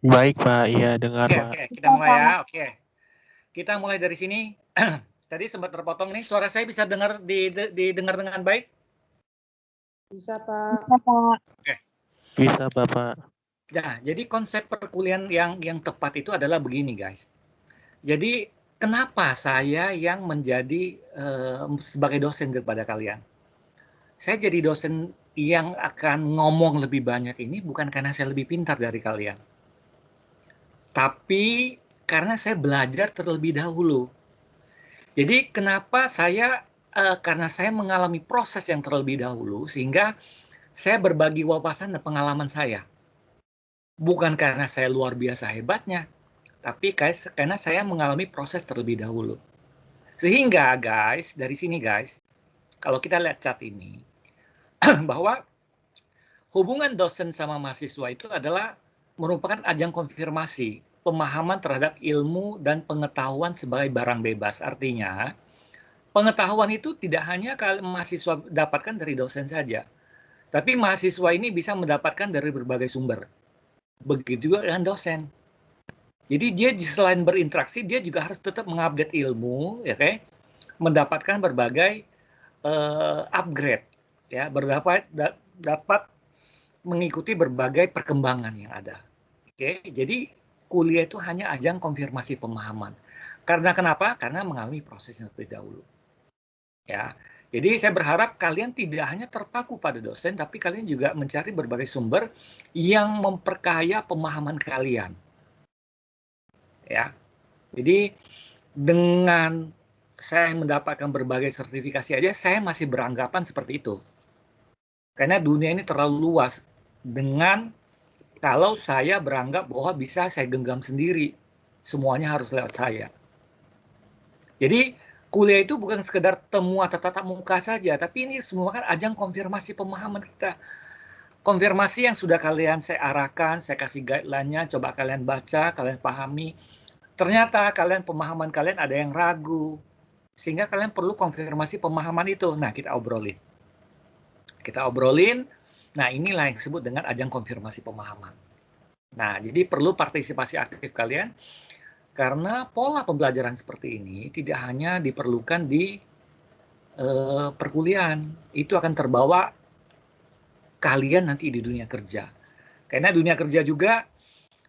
Baik, Pak. Iya, dengar, Oke, Pak. oke, kita mulai ya. Oke. Kita mulai dari sini. Tadi sempat terpotong nih. Suara saya bisa didengar dengan baik? Bisa, Pak. Oke. Bisa, Bapak. Nah, jadi konsep perkuliahan yang tepat itu adalah begini, guys. Jadi, kenapa saya yang menjadi sebagai dosen kepada kalian? Saya jadi dosen yang akan ngomong lebih banyak ini bukan karena saya lebih pintar dari kalian. Tapi karena saya belajar terlebih dahulu. Jadi kenapa karena saya mengalami proses yang terlebih dahulu, sehingga saya berbagi wawasan dan pengalaman saya. Bukan karena saya luar biasa hebatnya, tapi karena saya mengalami proses terlebih dahulu. Sehingga guys, dari sini guys, kalau kita lihat chat ini, bahwa hubungan dosen sama mahasiswa itu adalah merupakan ajang konfirmasi pemahaman terhadap ilmu dan pengetahuan sebagai barang bebas. Artinya, pengetahuan itu tidak hanya mahasiswa dapatkan dari dosen saja, tapi mahasiswa ini bisa mendapatkan dari berbagai sumber. Begitu juga dengan dosen. Jadi dia selain berinteraksi, dia juga harus tetap mengupdate ilmu, ya kan? Mendapatkan berbagai upgrade, ya, dapat mengikuti berbagai perkembangan yang ada. Oke, jadi kuliah itu hanya ajang konfirmasi pemahaman. Karena kenapa? Karena mengalami proses yang terlebih dahulu. Ya, jadi saya berharap kalian tidak hanya terpaku pada dosen, tapi kalian juga mencari berbagai sumber yang memperkaya pemahaman kalian. Ya, jadi dengan saya mendapatkan berbagai sertifikasi aja, saya masih beranggapan seperti itu. Karena dunia ini terlalu luas dengan kalau saya beranggap bahwa bisa saya genggam sendiri, semuanya harus lewat saya. Jadi kuliah itu bukan sekedar temu atau tatap muka saja, tapi ini semua kan ajang konfirmasi pemahaman kita. Konfirmasi yang sudah saya arahkan, saya kasih guideline-nya, coba kalian baca, kalian pahami. Ternyata pemahaman kalian ada yang ragu, sehingga kalian perlu konfirmasi pemahaman itu. Nah, kita obrolin. Nah inilah yang disebut dengan ajang konfirmasi pemahaman. Nah, jadi perlu partisipasi aktif kalian, karena pola pembelajaran seperti ini tidak hanya diperlukan di perkuliahan, itu akan terbawa kalian nanti di dunia kerja. Karena dunia kerja juga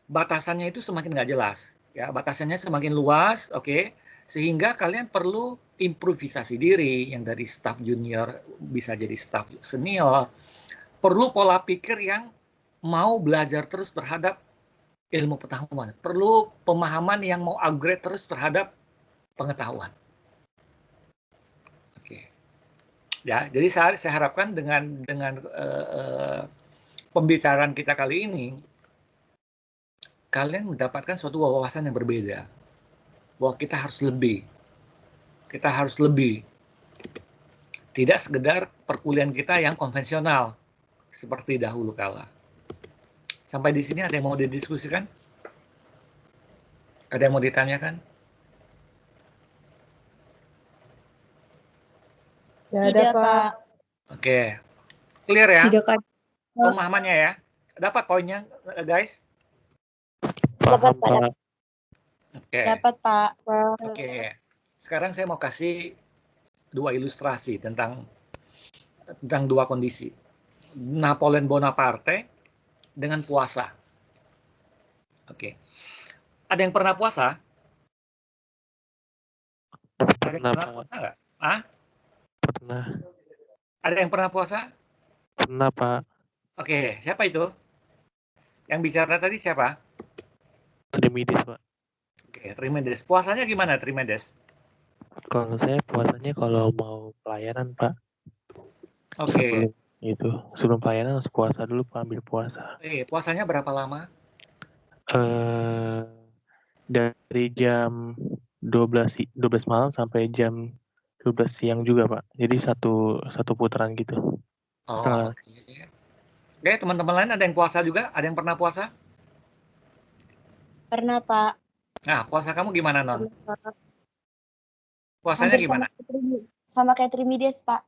batasannya itu semakin nggak jelas, ya, batasannya semakin luas, oke, sehingga kalian perlu improvisasi diri, yang dari staff junior bisa jadi staff senior, perlu pola pikir yang mau belajar terus terhadap ilmu pengetahuan, perlu pemahaman yang mau upgrade terus terhadap pengetahuan. Oke, ya, jadi saya harapkan dengan pembicaraan kita kali ini, kalian mendapatkan suatu wawasan yang berbeda, bahwa kita harus lebih, tidak sekedar perkuliahan kita yang konvensional seperti dahulu kala. Sampai di sini ada yang mau didiskusikan? Ada yang mau ditanyakan? Tidak, Pak. Oke, clear ya? Tidak, Kak. Pemahamannya ya? Dapat poinnya, guys? Paham, Pak. Oke. Dapat, Pak. Oke. Sekarang saya mau kasih dua ilustrasi tentang dua kondisi. Napoleon Bonaparte dengan puasa. Oke. Ada yang pernah puasa? Ada yang pernah puasa nggak? Ah? Pernah. Ada yang pernah puasa? Pernah, Pak. Oke, siapa itu? Yang bicara tadi siapa? Trimides, Pak. Oke, Trimides. Puasanya gimana, Trimides? Kalau saya puasanya kalau mau pelayanan, Pak. Oke. Sebelum pelayanan harus puasa dulu, Pak, ambil puasa. Puasanya berapa lama? Dari jam 12 malam sampai jam 12 siang juga, Pak. Jadi satu putaran gitu. Oh, oke, teman-teman lain ada yang puasa juga? Ada yang pernah puasa? Pernah, Pak. Nah, puasa kamu gimana, Non? Puasanya Hampir gimana? sama kayak Trimides, Pak.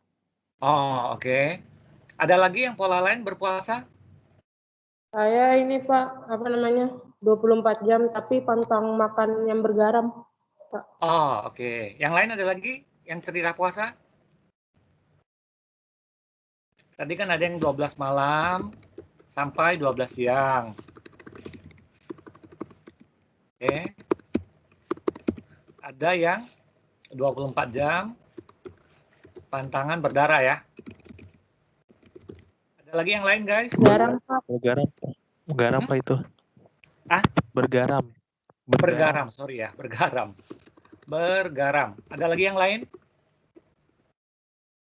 Oh, oke. Ada lagi yang pola lain berpuasa? Saya ini Pak, 24 jam tapi pantang makan yang bergaram. Oh, oke. Yang lain ada lagi yang cerita puasa? Tadi kan ada yang 12 malam sampai 12 siang. Oke. Ada yang 24 jam pantangan berdarah ya. Ada lagi yang lain, guys? Garam Pak. Bergaram. Bergaram apa itu? Ah? Bergaram. Bergaram, sorry ya, bergaram. Bergaram. Ada lagi yang lain?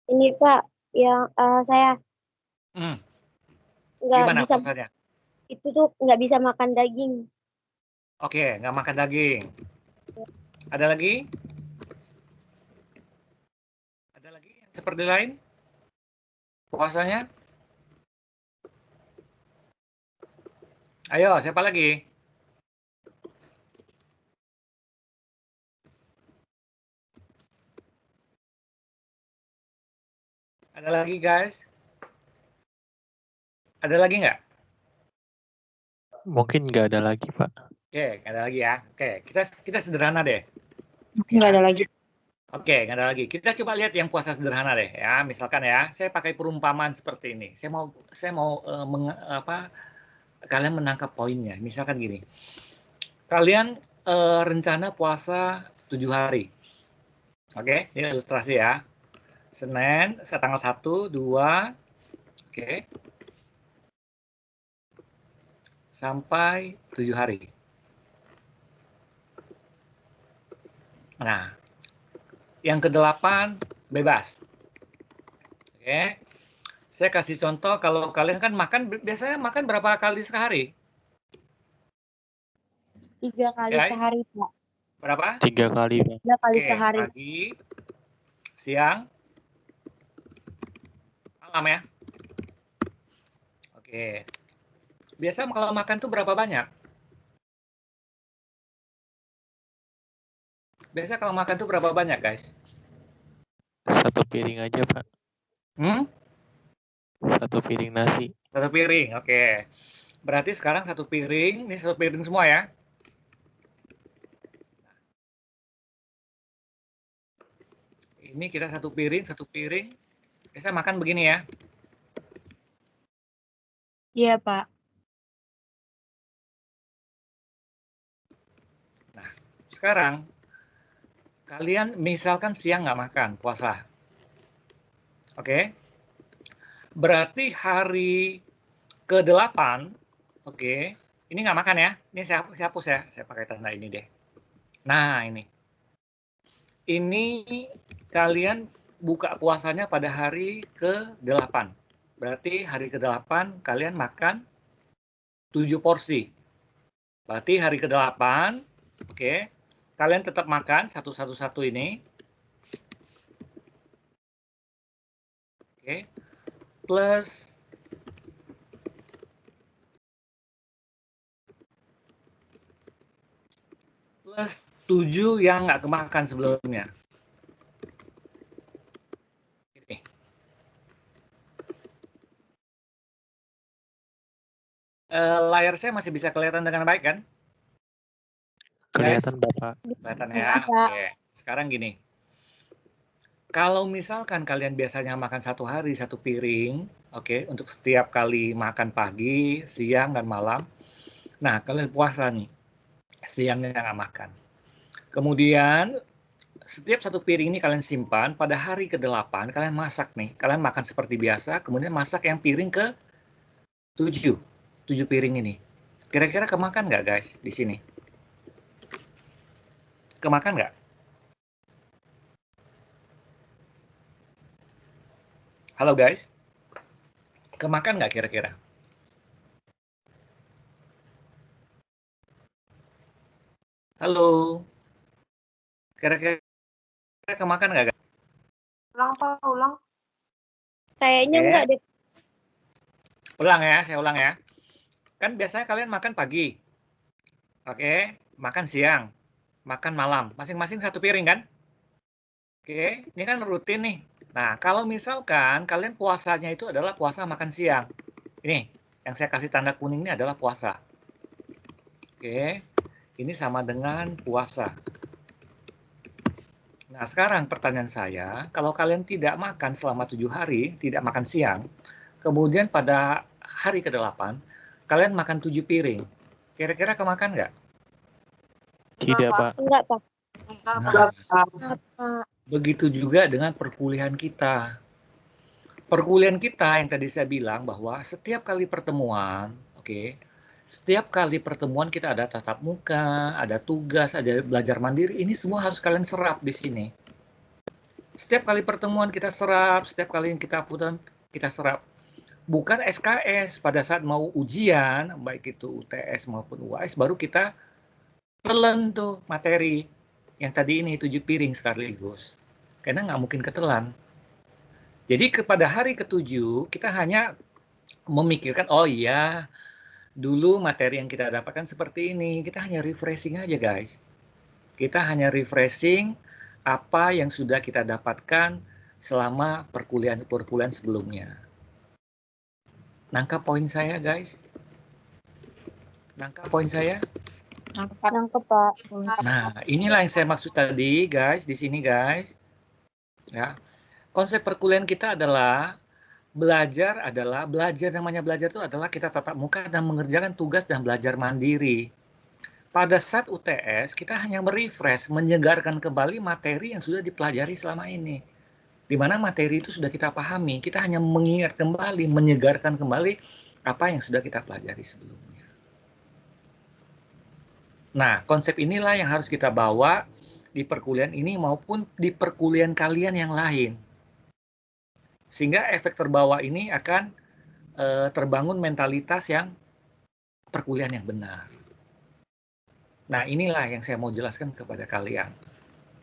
Ini Pak, yang saya nggak Gimana bisa, puasanya? itu tuh nggak bisa makan daging. Oke, nggak makan daging. Ada lagi? Ada lagi yang seperti lain? Puasanya? Ayo, siapa lagi? Ada lagi, guys? Ada lagi nggak? Mungkin nggak ada lagi, Pak. Oke, nggak ada lagi ya. Oke, kita sederhana deh. Nggak ada lagi. Oke, nggak ada lagi. Kita coba lihat yang puasa sederhana deh ya. Misalkan ya, saya pakai perumpamaan seperti ini. Saya mau kalian menangkap poinnya. Misalkan gini. Kalian rencana puasa 7 hari. Oke, ini ilustrasi ya. Senin, tanggal 1, 2, oke. Sampai 7 hari. Nah, yang ke-8 bebas. Oke. Saya kasih contoh, kalau kalian kan biasanya makan berapa kali sehari? 3 kali Guys? sehari Pak. Berapa? 3 kali, Pak. 3 kali Oke, sehari. pagi, siang, malam ya. Oke. Biasa kalau makan tuh berapa banyak? Biasa kalau makan tuh berapa banyak, guys? 1 piring aja, Pak. 1 piring nasi. 1 piring, oke. Berarti sekarang 1 piring, ini 1 piring semua ya. Ini kita 1 piring, 1 piring. Biasa makan begini ya. Iya Pak. Nah, sekarang kalian misalkan siang nggak makan, puasa. Oke. Berarti hari ke-8, oke. Ini nggak makan ya. Ini saya hapus ya. Saya pakai tanda ini deh. Nah, ini. Ini kalian buka puasanya pada hari ke-8. Berarti hari ke-8 kalian makan 7 porsi. Berarti hari ke-8, oke. Kalian tetap makan satu ini. Oke. Plus plus 7 yang nggak kemakan sebelumnya. Ini. Layar saya masih bisa kelihatan dengan baik kan? Kelihatan, Bapak. Kelihatan ya. Oke. Sekarang gini. Kalau misalkan kalian biasanya makan 1 hari 1 piring, oke, untuk setiap kali makan pagi, siang, dan malam. Nah, kalian puasa nih, siangnya nggak makan. Kemudian, setiap 1 piring ini kalian simpan, pada hari ke-8 kalian masak nih. Kalian makan seperti biasa, kemudian masak yang piring ke-7. 7 piring ini. Kira-kira kemakan nggak, guys, di sini? Kemakan nggak? Halo, guys. Kemakan nggak kira-kira? Halo. Kira-kira kemakan nggak, guys? Ulang Pak, ulang. Kayaknya Oke. enggak deh. Ulang ya, saya ulang ya. Kan biasanya kalian makan pagi. Oke, makan siang, makan malam. Masing-masing 1 piring kan? Oke, ini kan rutin nih. Nah, kalau misalkan kalian puasanya itu adalah puasa makan siang. Ini, Yang saya kasih tanda kuning ini adalah puasa. Oke, ini sama dengan puasa. Nah, sekarang pertanyaan saya, kalau kalian tidak makan selama 7 hari, tidak makan siang, kemudian pada hari ke-8, kalian makan 7 piring, kira-kira kemakan nggak? Tidak, Pak. Enggak, Pak. Nah, Pak. begitu juga dengan perkuliahan kita. Perkuliahan kita yang tadi saya bilang bahwa setiap kali pertemuan, oke, setiap kali pertemuan kita ada tatap muka, ada tugas, ada belajar mandiri, ini semua harus kalian serap di sini. Setiap kali pertemuan kita serap, setiap kali yang kita putar, kita serap. Bukan SKS, pada saat mau ujian, baik itu UTS maupun UAS, baru kita telan tuh materi. Yang tadi ini 7 piring sekaligus. Karena nggak mungkin ketelan. Jadi kepada hari ke-7, kita hanya memikirkan, oh iya, dulu materi yang kita dapatkan seperti ini. Kita hanya refreshing aja, guys. Kita hanya refreshing apa yang sudah kita dapatkan selama perkuliahan sebelumnya. Nangkap poin saya, guys? Nangkap poin saya? Nangkep, Pak. Nah, inilah yang saya maksud tadi, guys. Di sini, guys. Ya. Konsep perkuliahan kita adalah belajar, namanya belajar itu adalah kita tatap muka dan mengerjakan tugas dan belajar mandiri. Pada saat UTS, kita hanya merefresh, menyegarkan kembali materi yang sudah dipelajari selama ini. Di mana materi itu sudah kita pahami, kita hanya mengingat kembali, menyegarkan kembali apa yang sudah kita pelajari sebelumnya. Nah, konsep inilah yang harus kita bawa di perkuliahan ini maupun di perkuliahan kalian yang lain. Sehingga efek terbawa ini akan terbangun mentalitas yang perkuliahan yang benar. Nah, inilah yang saya mau jelaskan kepada kalian.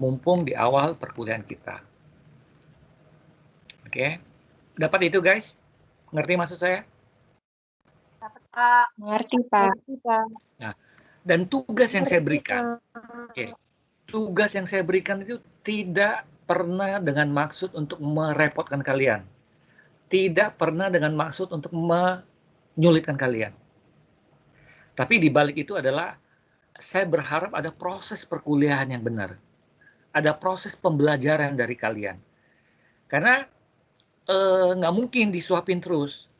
Mumpung di awal perkuliahan kita. Oke? Dapat itu, guys? Ngerti maksud saya? Mengerti, Pak. Nah, dan tugas yang saya berikan, tugas yang saya berikan itu tidak pernah dengan maksud untuk merepotkan kalian. Tidak pernah dengan maksud untuk menyulitkan kalian. Tapi di balik itu adalah saya berharap ada proses perkuliahan yang benar. Ada proses pembelajaran dari kalian. Karena nggak mungkin disuapin terus.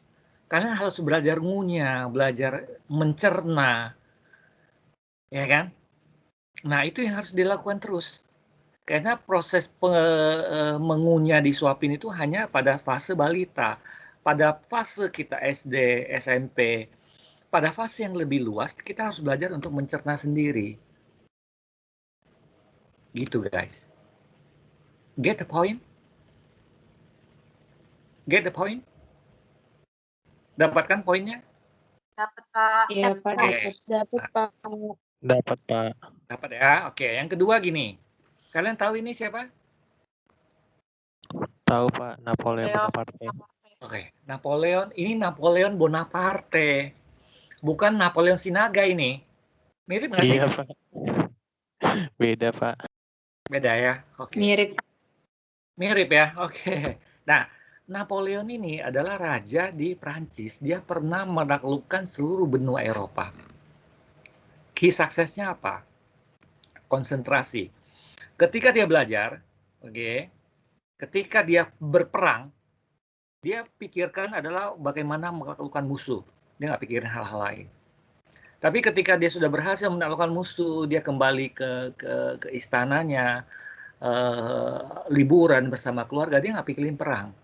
Kalian harus belajar ngunyah, belajar mencerna. Ya kan? Nah, itu yang harus dilakukan terus. Karena proses mengunyah disuapin itu hanya pada fase balita. Pada fase kita SD, SMP, pada fase yang lebih luas, kita harus belajar untuk mencerna sendiri. Gitu, guys. Get the point? Get the point? Dapatkan poinnya? Dapat, Pak. Iya, Pak. Oke. Dapat, Pak. Dapat, Pak. Dapat ya. Oke, yang kedua gini. Kalian tahu ini siapa? Tahu, Pak. Napoleon Bonaparte. Oke, Napoleon. Ini Napoleon Bonaparte. Bukan Napoleon Sinaga ini. Mirip nggak sih? Iya, Pak. Beda, Pak. Beda ya? Oke. Mirip ya? Oke. Nah, Napoleon ini adalah raja di Prancis. Dia pernah menaklukkan seluruh benua Eropa. Key suksesnya apa? Konsentrasi. Ketika dia belajar, oke, ketika dia berperang, dia pikirkan adalah bagaimana menaklukkan musuh. Dia nggak pikirin hal-hal lain. Tapi ketika dia sudah berhasil menaklukkan musuh, dia kembali ke istananya, liburan bersama keluarga, dia nggak pikirin perang.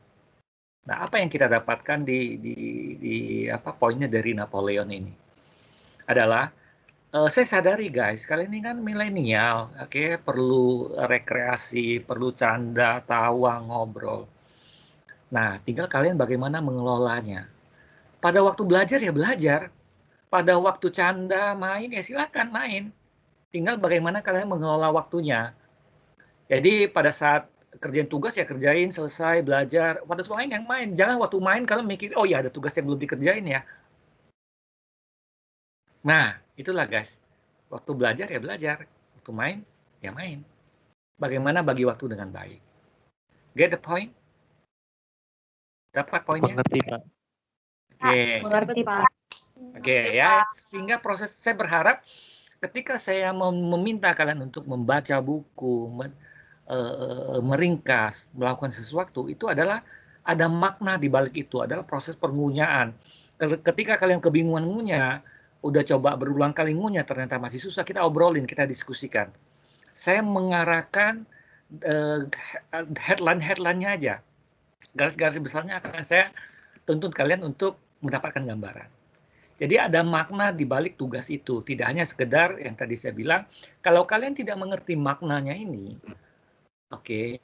Nah, apa yang kita dapatkan di poinnya dari Napoleon ini adalah saya sadari, guys, kalian ini kan milenial, oke, perlu rekreasi, perlu canda, tawa, ngobrol. Nah, tinggal kalian bagaimana mengelolanya. Pada waktu belajar ya belajar, pada waktu canda, main ya silakan main. Tinggal bagaimana kalian mengelola waktunya. Jadi pada saat kerjain tugas ya kerjain, selesai belajar. Waktu main yang main. Jangan waktu main kalian mikir, oh ya ada tugas yang belum dikerjain ya. Nah, itulah guys. Waktu belajar ya belajar. Waktu main ya main. Bagaimana bagi waktu dengan baik. Get the point? Dapat poinnya? Mengerti, Pak. Oke. Mengerti, Pak. Oke ya, sehingga proses saya berharap ketika saya meminta kalian untuk membaca buku, meringkas, melakukan sesuatu, itu adalah ada makna di balik itu, adalah proses pengunyaan. Ketika kalian kebingungan ngunyah, udah coba berulang kali ngunyah, ternyata masih susah, kita obrolin, kita diskusikan. Saya mengarahkan headline-nya aja. Garis-garis besarnya akan saya tuntut kalian untuk mendapatkan gambaran. Jadi ada makna di balik tugas itu. Tidak hanya sekedar yang tadi saya bilang, kalau kalian tidak mengerti maknanya ini, oke,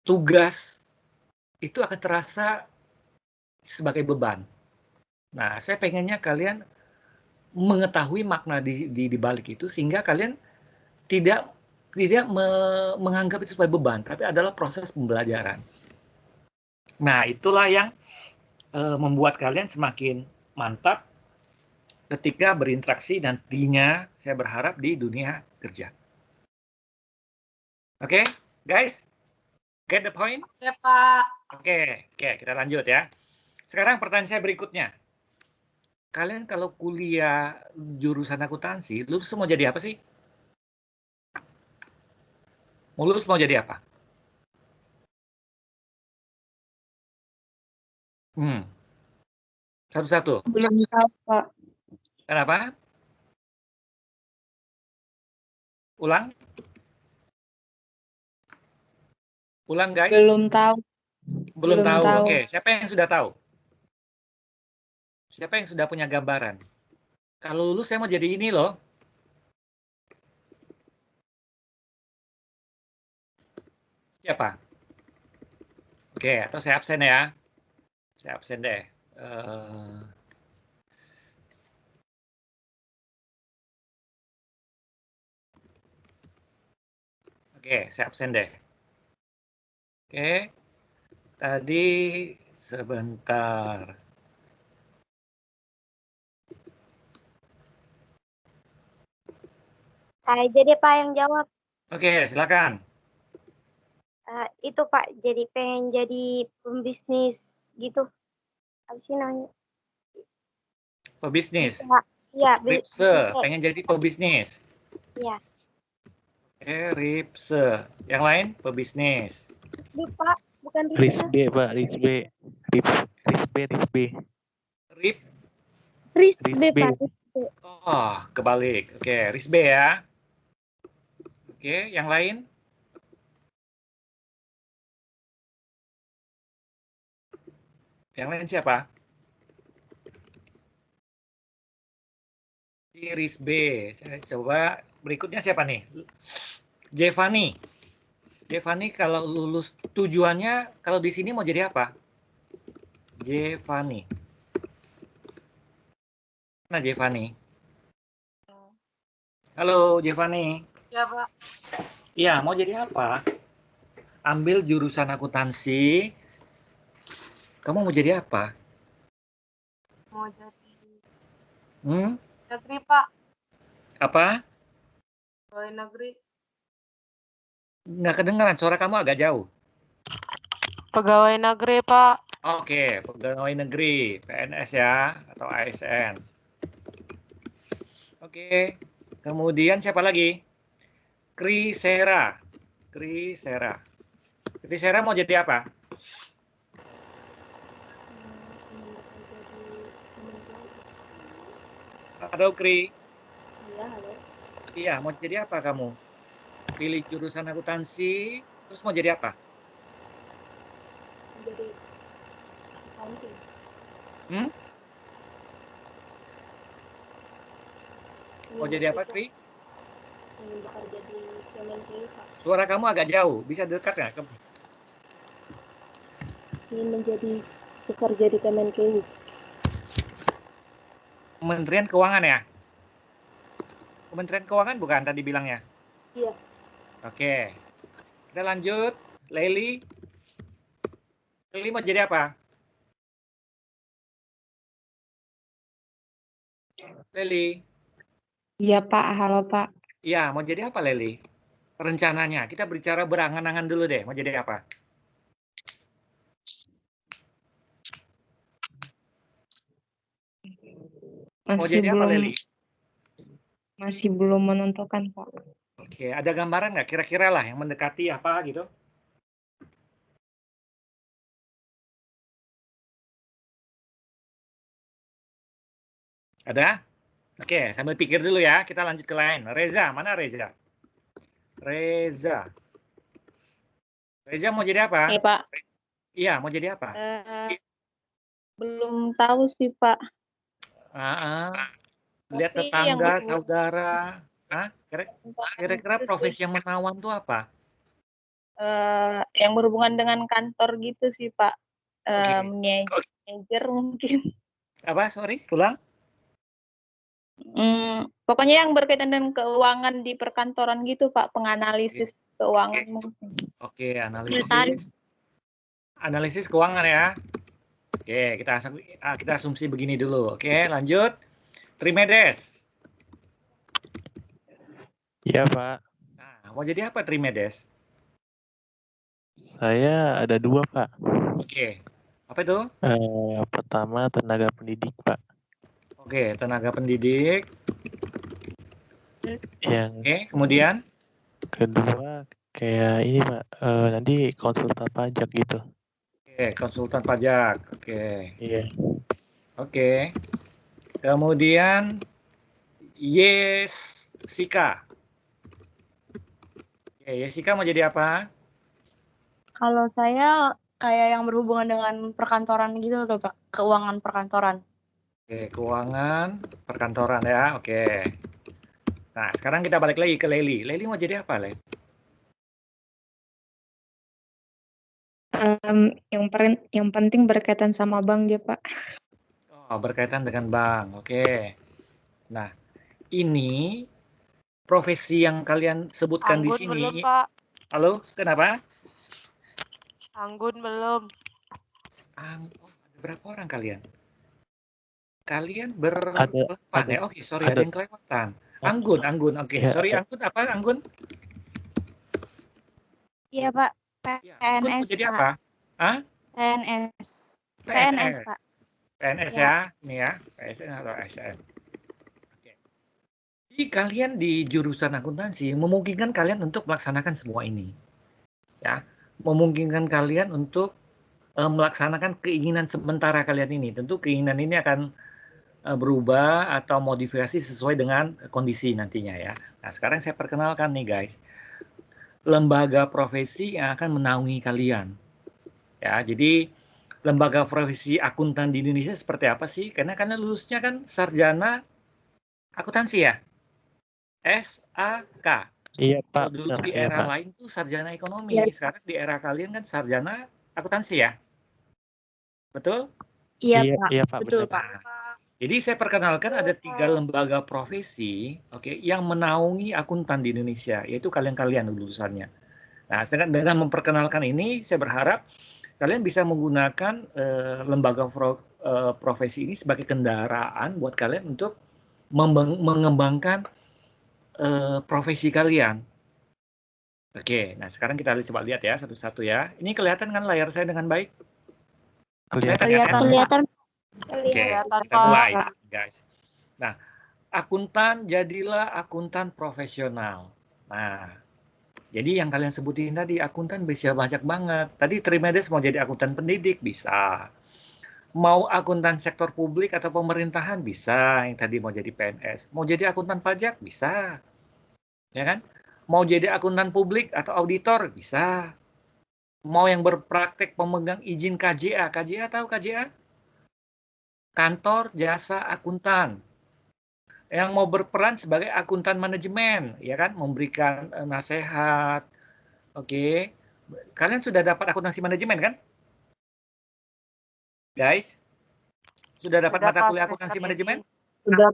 tugas itu akan terasa sebagai beban. Nah, saya pengennya kalian mengetahui makna di balik itu, sehingga kalian tidak menganggap itu sebagai beban, tapi adalah proses pembelajaran. Nah, itulah yang membuat kalian semakin mantap ketika berinteraksi nantinya, saya berharap di dunia kerja. Oke, guys? Get the point? Oke, Pak. Oke, kita lanjut ya. Sekarang pertanyaan saya berikutnya. Kalian kalau kuliah jurusan akuntansi, lulus mau jadi apa sih? Lulus mau jadi apa? Satu-satu. Belum tahu, Pak. Kenapa? Ulang? Ulang, guys. Belum tahu. Belum belum tahu. tahu. Oke, siapa yang sudah tahu? Siapa yang sudah punya gambaran? Kalau lulus saya mau jadi ini loh. Siapa? Oke, atau saya absen ya. Saya absen deh. Oke, saya absen deh. Oke, tadi sebentar. Saya jadi Pak yang jawab. Oke, silakan. Itu Pak, jadi pengen jadi pembisnis gitu. Apa sih namanya? Pebisnis. Iya, Ripse, pengen jadi pebisnis. Iya. Ripse. Yang lain pebisnis. Pak, bukan Risbe, Pak, Risbe. Risbe. Risbe, Pak. Risbe. Oh, kebalik. Oke, Risbe ya. Oke, yang lain? Yang lain siapa? Iris B. Saya coba berikutnya siapa nih? Jevani. Jevani kalau lulus tujuannya kalau di sini mau jadi apa? Jevani. Mana Jevani? Halo Jevani. Ya, Pak. Iya, mau jadi apa? Ambil jurusan akuntansi. Kamu mau jadi apa? Mau jadi Negeri, Pak. Apa? Pegawai negeri. Nggak kedengaran, suara kamu agak jauh. Pegawai negeri, Pak. Oke, pegawai negeri, PNS ya, atau ASN. Oke, kemudian siapa lagi? Krisera. Krisera mau jadi apa? Halo Kri. Iya, halo. Iya, mau jadi apa kamu? Pilih jurusan akuntansi, terus mau jadi apa? Jadi accounting. Mau jadi apa, Kri? Ingin bekerja di Kemenkeu, Pak. Suara kamu agak jauh, bisa dekat nggak? Ingin menjadi bekerja di Kemenkeu. Kementerian Keuangan ya? Kementerian Keuangan bukan tadi bilangnya? Iya. Oke. Kita lanjut. Leli. Leli mau jadi apa? Leli. Iya, Pak. Halo, Pak. Iya, mau jadi apa Leli? Rencananya, kita bicara berangan-angan dulu deh. Mau jadi apa? Mau Masih jadi apa, belum Leli? masih belum menentukan, Pak. Oke, ada gambaran nggak kira-kira lah yang mendekati apa gitu? Ada? Oke, sambil pikir dulu ya. Kita lanjut ke lain. Reza, mana Reza? Reza. Reza mau jadi apa? Ya, Pak. Iya, mau jadi apa? Belum tahu sih, Pak. Lihat Tapi yang tetangga, berhubungan saudara. Kira-kira gitu profesi sih. yang menawan tuh apa? Yang berhubungan dengan kantor gitu sih, Pak. Oke. Manajer mungkin. Apa? Sorry, ulang. Pokoknya yang berkaitan dengan keuangan di perkantoran gitu, Pak. Penganalisis keuangan mungkin. Oke, analisis keuangan ya. Oke, kita asumsi begini dulu. Oke, lanjut. Trimedes. Iya, Pak. Nah, mau jadi apa Trimedes? Saya ada 2, Pak. Oke. Apa itu? Pertama tenaga pendidik, Pak. Oke, tenaga pendidik. Yang Oke, kemudian? kedua kayak ini, Pak. Nanti konsultan pajak gitu. Oke, konsultan pajak. Oke. Iya. Oke. Kemudian Yesika. Oke, Yesika mau jadi apa? Kalau saya kayak yang berhubungan dengan perkantoran gitu loh, Pak. Keuangan perkantoran. Oke, keuangan perkantoran ya. Oke. Nah, sekarang kita balik lagi ke Leli. Leli mau jadi apa, Leli? Yang penting berkaitan sama bank ya, Pak. Oh, berkaitan dengan bank. Oke. Nah, ini profesi yang kalian sebutkan di sini. Belum, Pak. Halo, kenapa? Anggun belum. Ada berapa orang kalian? Kalian Ada. ya? Oke, sorry, ada yang kelewatan. Anggun. Oke, Ya, sorry, Anggun apa, Anggun? Iya, Pak. Ya, Anggun mau PNS, jadi Pak. apa? Hah? PNS. PNS, Pak. PNS Ya. ya, ini ya, PSN atau ASN. Oke. Jadi kalian di jurusan akuntansi memungkinkan kalian untuk melaksanakan semua ini, ya, memungkinkan kalian untuk melaksanakan keinginan sementara kalian ini. Tentu keinginan ini akan berubah atau modifikasi sesuai dengan kondisi nantinya ya. Nah, sekarang saya perkenalkan nih guys, lembaga profesi yang akan menaungi kalian. Ya, jadi lembaga profesi akuntan di Indonesia seperti apa sih? Karena lulusnya kan sarjana akuntansi ya, SAK. Iya, Pak. Kalau dulu di era lain tuh sarjana ekonomi, sekarang di era kalian kan sarjana akuntansi ya, betul? Iya, Pak. Iya, Pak. Betul, Benar. Pak. Jadi saya perkenalkan ada 3 lembaga profesi, oke, yang menaungi akuntan di Indonesia, yaitu kalian-kalian lulusannya. Nah, dengan memperkenalkan ini, saya berharap kalian bisa menggunakan lembaga profesi ini sebagai kendaraan buat kalian untuk mengembangkan profesi kalian. Oke, nah sekarang kita coba lihat ya satu-satu ya. Ini kelihatan kan layar saya dengan baik? Kelihatan. Oke, kita mulai guys. Nah, akuntan jadilah akuntan profesional. Nah, jadi yang kalian sebutin tadi akuntan bisa banyak banget. Tadi Trimedes mau jadi akuntan pendidik bisa. Mau akuntan sektor publik atau pemerintahan bisa. Yang tadi mau jadi PNS. Mau jadi akuntan pajak bisa. Ya kan? Mau jadi akuntan publik atau auditor bisa. Mau yang berpraktek pemegang izin KJA. KJA tahu KJA? Kantor Jasa Akuntan. Yang mau berperan sebagai akuntan manajemen, ya kan, memberikan nasihat. Oke. Kalian sudah dapat akuntansi manajemen kan? Guys, sudah dapat mata kuliah akuntansi manajemen? Sudah,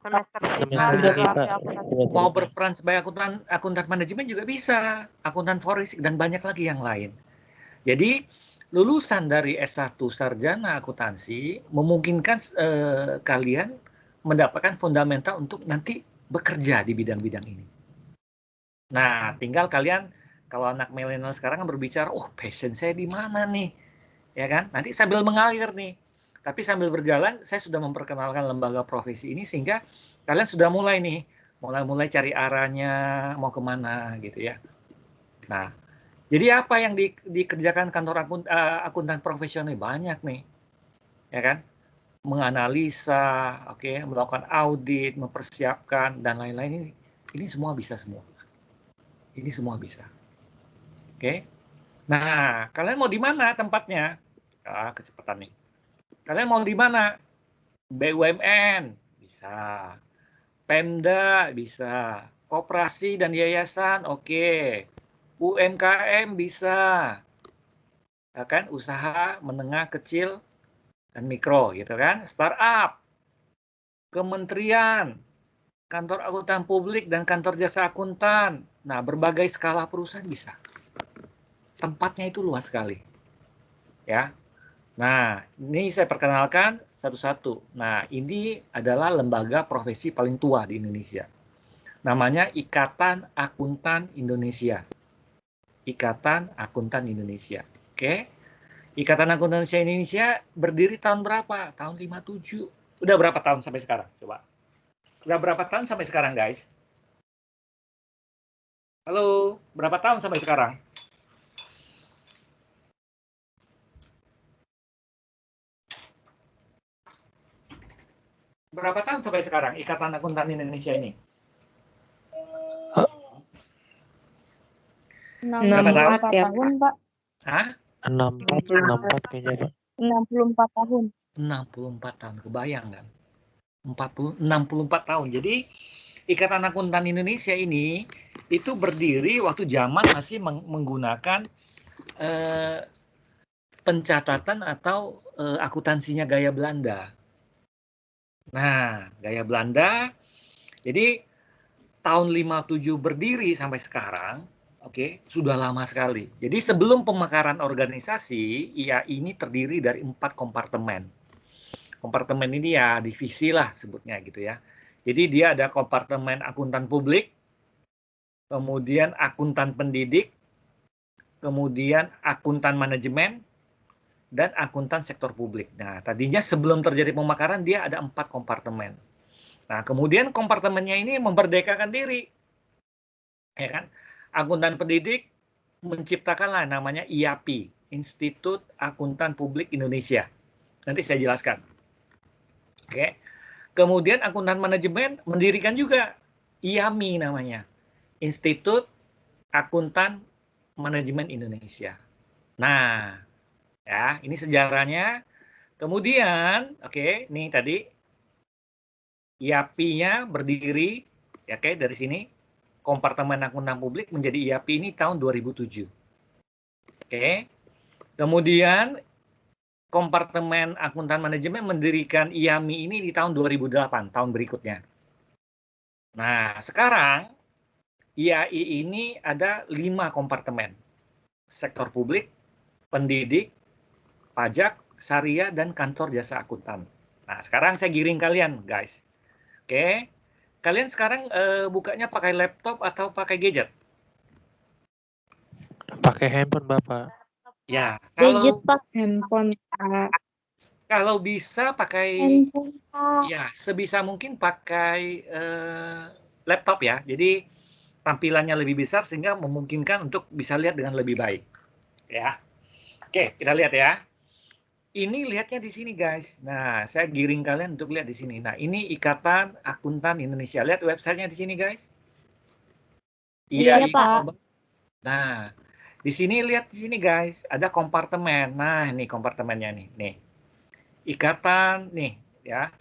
Semester Mau berperan sebagai akuntan manajemen juga bisa, akuntan forensik dan banyak lagi yang lain. Jadi lulusan dari S1 sarjana akuntansi memungkinkan kalian mendapatkan fundamental untuk nanti bekerja di bidang-bidang ini. Nah, tinggal kalian, kalau anak milenial sekarang kan berbicara, oh passion saya di mana nih? Ya kan? Nanti sambil mengalir nih. Tapi sambil berjalan, saya sudah memperkenalkan lembaga profesi ini sehingga kalian sudah mulai nih, mulai cari arahnya, mau kemana gitu ya. Nah, jadi apa yang dikerjakan kantor akuntan profesional banyak nih, ya kan? Menganalisa, oke, melakukan audit, mempersiapkan dan lain-lain ini semua bisa semua. Ini semua bisa, oke. Nah, kalian mau di mana tempatnya? Kecepatan nih. Kalian mau di mana? BUMN bisa, Pemda bisa, koperasi dan yayasan oke, UMKM bisa, ya kan? Usaha menengah kecil dan mikro gitu kan, startup, kementerian, kantor akuntan publik dan kantor jasa akuntan. Nah, berbagai skala perusahaan bisa. Tempatnya itu luas sekali. Ya. Nah, ini saya perkenalkan satu-satu. Nah, ini adalah lembaga profesi paling tua di Indonesia. Namanya Ikatan Akuntan Indonesia. Ikatan Akuntan Indonesia. Oke. Ikatan Akuntan Indonesia berdiri tahun berapa? Tahun 57. Udah berapa tahun sampai sekarang? Coba. Udah berapa tahun sampai sekarang, guys? Halo, berapa tahun sampai sekarang? Berapa tahun sampai sekarang Ikatan Akuntan Indonesia ini? 64 ya, tahun, Pak. Hah? 64 kayaknya, Pak. 64 tahun. 64 tahun, kebayang kan? 64 tahun. Jadi Ikatan Akuntan Indonesia ini itu berdiri waktu zaman masih menggunakan pencatatan atau akuntansinya gaya Belanda. Nah, gaya Belanda. Jadi tahun 57 berdiri sampai sekarang, oke, sudah lama sekali. Jadi sebelum pemekaran organisasi, IAI ini terdiri dari 4 kompartemen. Kompartemen ini ya divisi lah sebutnya gitu ya. Jadi dia ada kompartemen akuntan publik, kemudian akuntan pendidik, kemudian akuntan manajemen, dan akuntan sektor publik. Nah, tadinya sebelum terjadi pemekaran dia ada 4 kompartemen. Nah, kemudian kompartemennya ini memerdekakan diri. Ya kan? Akuntan pendidik menciptakanlah namanya IAPI, Institut Akuntan Publik Indonesia. Nanti saya jelaskan. Oke. Kemudian akuntan manajemen mendirikan juga IAMI namanya, Institut Akuntan Manajemen Indonesia. Nah, ya, ini sejarahnya. Kemudian, oke, nih tadi IAPI-nya berdiri, ya, oke, dari sini kompartemen akuntan publik menjadi IAPI ini tahun 2007. Oke. Kemudian kompartemen akuntan manajemen mendirikan IAMI ini di tahun 2008, tahun berikutnya. Nah, sekarang IAI ini ada 5 kompartemen. Sektor publik, pendidik, pajak, syariah, dan kantor jasa akuntan. Nah, sekarang saya giring kalian, guys. Oke. Kalian sekarang bukanya pakai laptop atau pakai gadget? Pakai handphone, Bapak. Ya, Gadget, Pak. Handphone, Pak. kalau bisa pakai, Handphone, Pak. ya sebisa mungkin pakai laptop ya. Jadi tampilannya lebih besar sehingga memungkinkan untuk bisa lihat dengan lebih baik. Ya, oke, kita lihat ya. Ini lihatnya di sini, guys. Nah, saya giring kalian untuk lihat di sini. Nah, ini Ikatan Akuntan Indonesia. Lihat websitenya di sini, guys. Iya, Pak. Nah, di sini lihat di sini, guys. Ada kompartemen. Nah, ini kompartemennya nih. Nih. Ikatan nih, ya.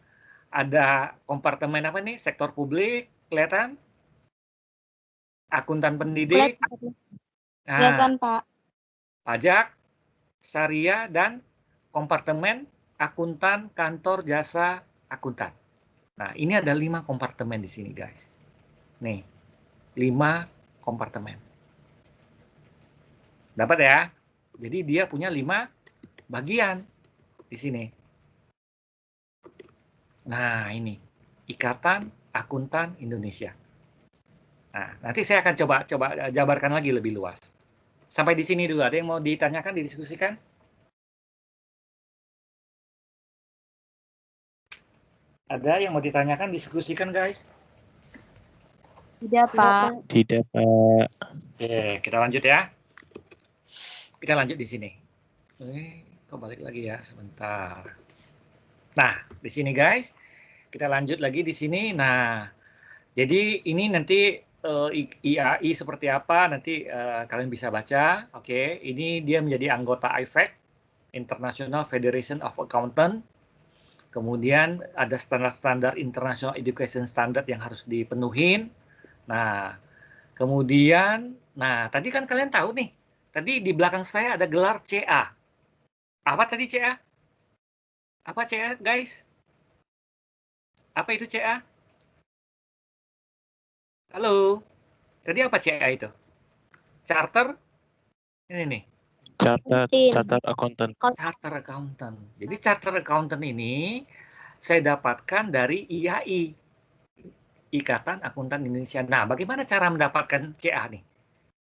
Ada kompartemen apa nih? Sektor publik, kelihatan? Akuntan pendidik. Kelihatan, Pak. Pajak, syariah, dan kompartemen akuntan kantor jasa akuntan. Nah, ini ada 5 kompartemen di sini, guys. Nih, 5 kompartemen. Dapat ya? Jadi dia punya 5 bagian di sini. Nah, ini Ikatan Akuntan Indonesia. Nah, nanti saya akan coba jabarkan lagi lebih luas. Sampai di sini dulu. Ada yang mau ditanyakan, didiskusikan? Ada yang mau ditanyakan, diskusikan guys? Tidak, Pak. Tidak, Pak. Oke, kita lanjut ya. Kita lanjut di sini. Kok balik lagi ya, sebentar. Nah, di sini guys, kita lanjut lagi di sini. Nah, jadi ini nanti IAI seperti apa, nanti kalian bisa baca. Oke, ini dia menjadi anggota IFAC, International Federation of Accountants. Kemudian ada standar-standar International Education Standard yang harus dipenuhin. Nah, kemudian, tadi kan kalian tahu nih, tadi di belakang saya ada gelar CA. Apa tadi CA? Apa CA, guys? Apa itu CA? Halo? Tadi apa CA itu? Charter? Ini nih. Charter Accountant. Charter Accountant. Jadi Charter Accountant ini saya dapatkan dari IAI. Ikatan Akuntan Indonesia. Nah, bagaimana cara mendapatkan CA nih?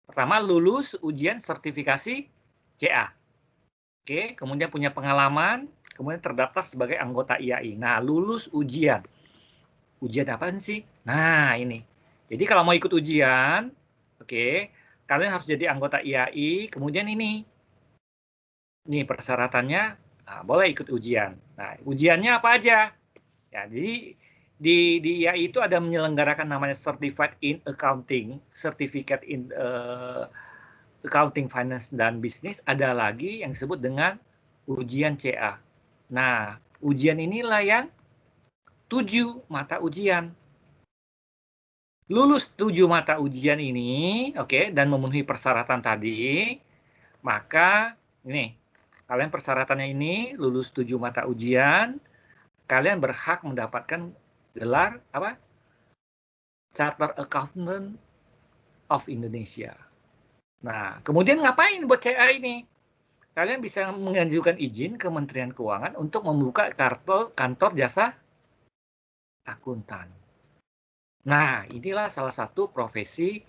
Pertama, lulus ujian sertifikasi CA. Oke, kemudian punya pengalaman, kemudian terdaftar sebagai anggota IAI. Nah, lulus ujian. Ujian apa sih? Nah, ini. Jadi kalau mau ikut ujian, oke, kalian harus jadi anggota IAI, kemudian ini persyaratannya, boleh ikut ujian. Nah, ujiannya apa aja? Ya, jadi di IAI itu ada menyelenggarakan namanya Certified in Accounting, Certificate in Accounting, Finance, dan Business. Ada lagi yang disebut dengan ujian CA. Nah, ujian inilah yang 7 mata ujian. Lulus 7 mata ujian ini, oke, dan memenuhi persyaratan tadi, maka ini, kalian persyaratannya ini, lulus 7 mata ujian, kalian berhak mendapatkan gelar apa? Charter Accountant of Indonesia. Nah, kemudian ngapain buat CA ini? Kalian bisa mengajukan izin ke Kementerian Keuangan untuk membuka kantor jasa akuntan. Nah, inilah salah satu profesi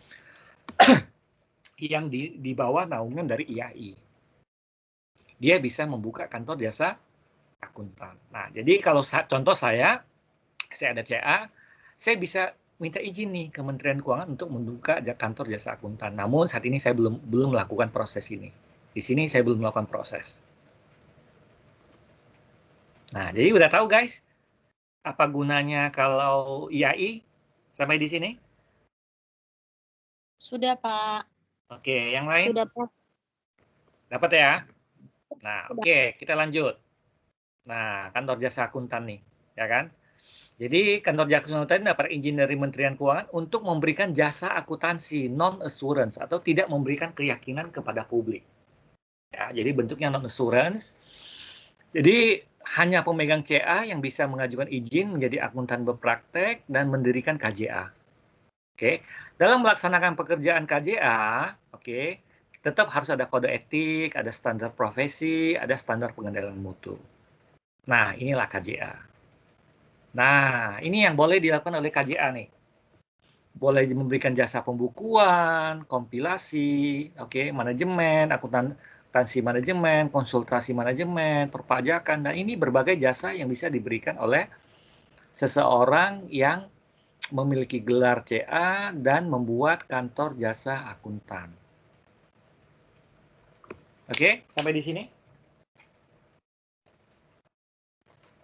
yang di bawah naungan dari IAI. Dia bisa membuka kantor jasa akuntan. Nah, jadi kalau contoh saya ada CA, saya bisa minta izin nih Kementerian Keuangan untuk membuka kantor jasa akuntan. Namun saat ini saya belum melakukan proses ini. Di sini saya belum melakukan proses. Nah, jadi udah tahu guys, apa gunanya kalau IAI sampai di sini? Sudah, Pak. Oke, yang lain? Sudah, Pak. Dapat ya? Nah, oke, kita lanjut. Nah, kantor jasa akuntan nih, ya kan? Jadi kantor jasa akuntan dapat izin dari Kementerian Keuangan untuk memberikan jasa akuntansi non-assurance atau tidak memberikan keyakinan kepada publik. Ya, jadi bentuknya non-assurance. Jadi hanya pemegang CA yang bisa mengajukan izin menjadi akuntan berpraktek dan mendirikan KJA. Oke, dalam melaksanakan pekerjaan KJA, oke, tetap harus ada kode etik, ada standar profesi, ada standar pengendalian mutu. Nah, inilah KJA. Nah, ini yang boleh dilakukan oleh KJA nih. Boleh memberikan jasa pembukuan, kompilasi, oke, manajemen, akuntansi manajemen, konsultasi manajemen, perpajakan, dan ini berbagai jasa yang bisa diberikan oleh seseorang yang memiliki gelar CA dan membuat kantor jasa akuntan. Oke, sampai di sini?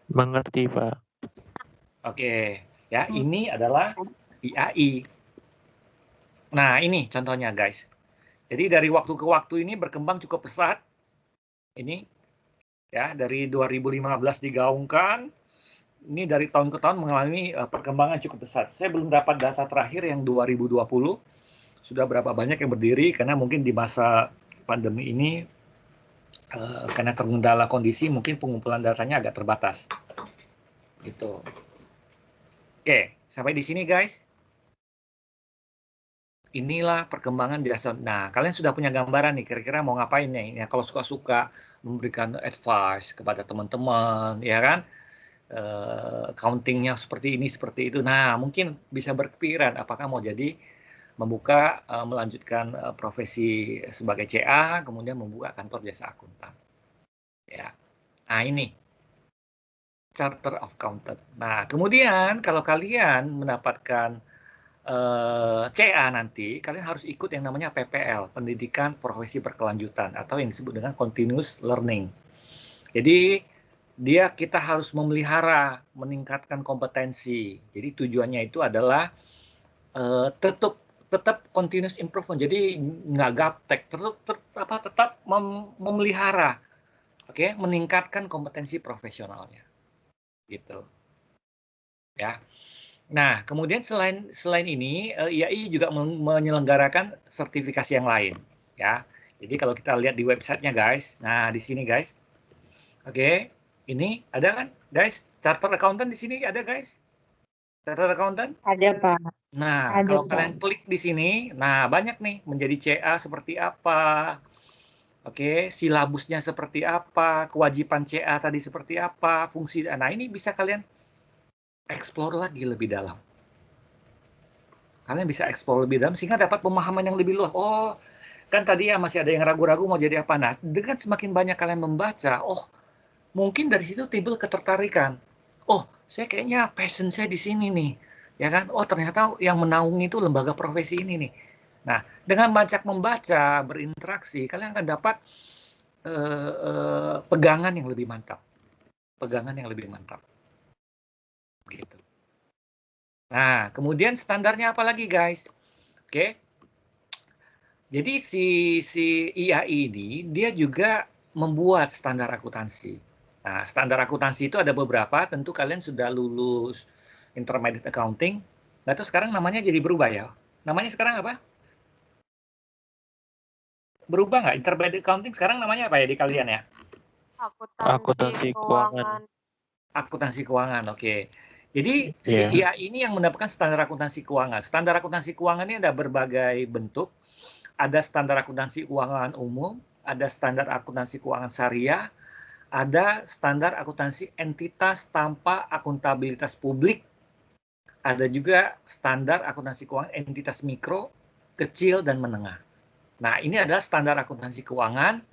Mengerti, Pak. Oke, ya ini adalah IAI. Nah, ini contohnya guys. Jadi dari waktu ke waktu ini berkembang cukup pesat. Ini ya dari 2015 digaungkan. Ini dari tahun ke tahun mengalami perkembangan cukup pesat. Saya belum dapat data terakhir yang 2020. Sudah berapa banyak yang berdiri karena mungkin di masa pandemi ini karena terkendala kondisi mungkin pengumpulan datanya agak terbatas. Gitu. Oke, sampai di sini guys. Inilah perkembangan jasa. Nah, kalian sudah punya gambaran nih, kira-kira mau ngapain nih? Ya, kalau suka-suka memberikan advice kepada teman-teman, ya kan? Accounting-nya seperti ini, seperti itu. Nah, mungkin bisa berpikiran apakah mau jadi membuka, melanjutkan profesi sebagai CA, kemudian membuka kantor jasa akuntan. Ya. Nah, ini. Charter of Accountant. Nah, kemudian kalau kalian mendapatkan CA nanti, kalian harus ikut yang namanya PPL, Pendidikan Profesi Berkelanjutan, atau yang disebut dengan Continuous Learning. Jadi, kita harus memelihara, meningkatkan kompetensi. Jadi, tujuannya itu adalah tetap continuous improvement. Jadi, nggak gaptek, tetap memelihara, meningkatkan kompetensi profesionalnya. Gitu. Ya. Nah, kemudian selain ini, IAI juga menyelenggarakan sertifikasi yang lain, ya. Jadi kalau kita lihat di websitenya, guys. Nah, di sini, guys. Ini ada kan, guys? Charter Accountant di sini ada, guys? Charter Accountant? Ada, Pak. Nah, Ada, kalau Pak. kalian klik di sini, nah banyak nih, menjadi CA seperti apa, silabusnya seperti apa, kewajiban CA tadi seperti apa, fungsi. Nah, ini bisa kalian explore lagi lebih dalam. Kalian bisa explore lebih dalam sehingga dapat pemahaman yang lebih luas. Oh, kan tadi ya masih ada yang ragu-ragu mau jadi apa. Nah, dengan semakin banyak kalian membaca, mungkin dari situ timbul ketertarikan. Oh, saya kayaknya passion saya di sini nih. Ya kan? Oh, ternyata yang menaungi itu lembaga profesi ini nih. Nah, dengan banyak membaca, berinteraksi, kalian akan dapat pegangan yang lebih mantap. Pegangan yang lebih mantap. Gitu. Nah, kemudian standarnya apa lagi, guys? Jadi si IAI ini dia juga membuat standar akuntansi. Nah, standar akuntansi itu ada beberapa. Tentu kalian sudah lulus intermediate accounting. Nggak tahu sekarang namanya jadi berubah ya. Namanya sekarang apa? Berubah nggak? Intermediate accounting sekarang namanya apa ya di kalian ya? Akuntansi keuangan. Akuntansi keuangan, oke. Jadi si IAI ini yang mendapatkan standar akuntansi keuangan. Standar akuntansi keuangan ini ada berbagai bentuk. Ada standar akuntansi keuangan umum, ada standar akuntansi keuangan syariah, ada standar akuntansi entitas tanpa akuntabilitas publik, ada juga standar akuntansi keuangan entitas mikro, kecil, dan menengah. Nah, ini adalah standar akuntansi keuangan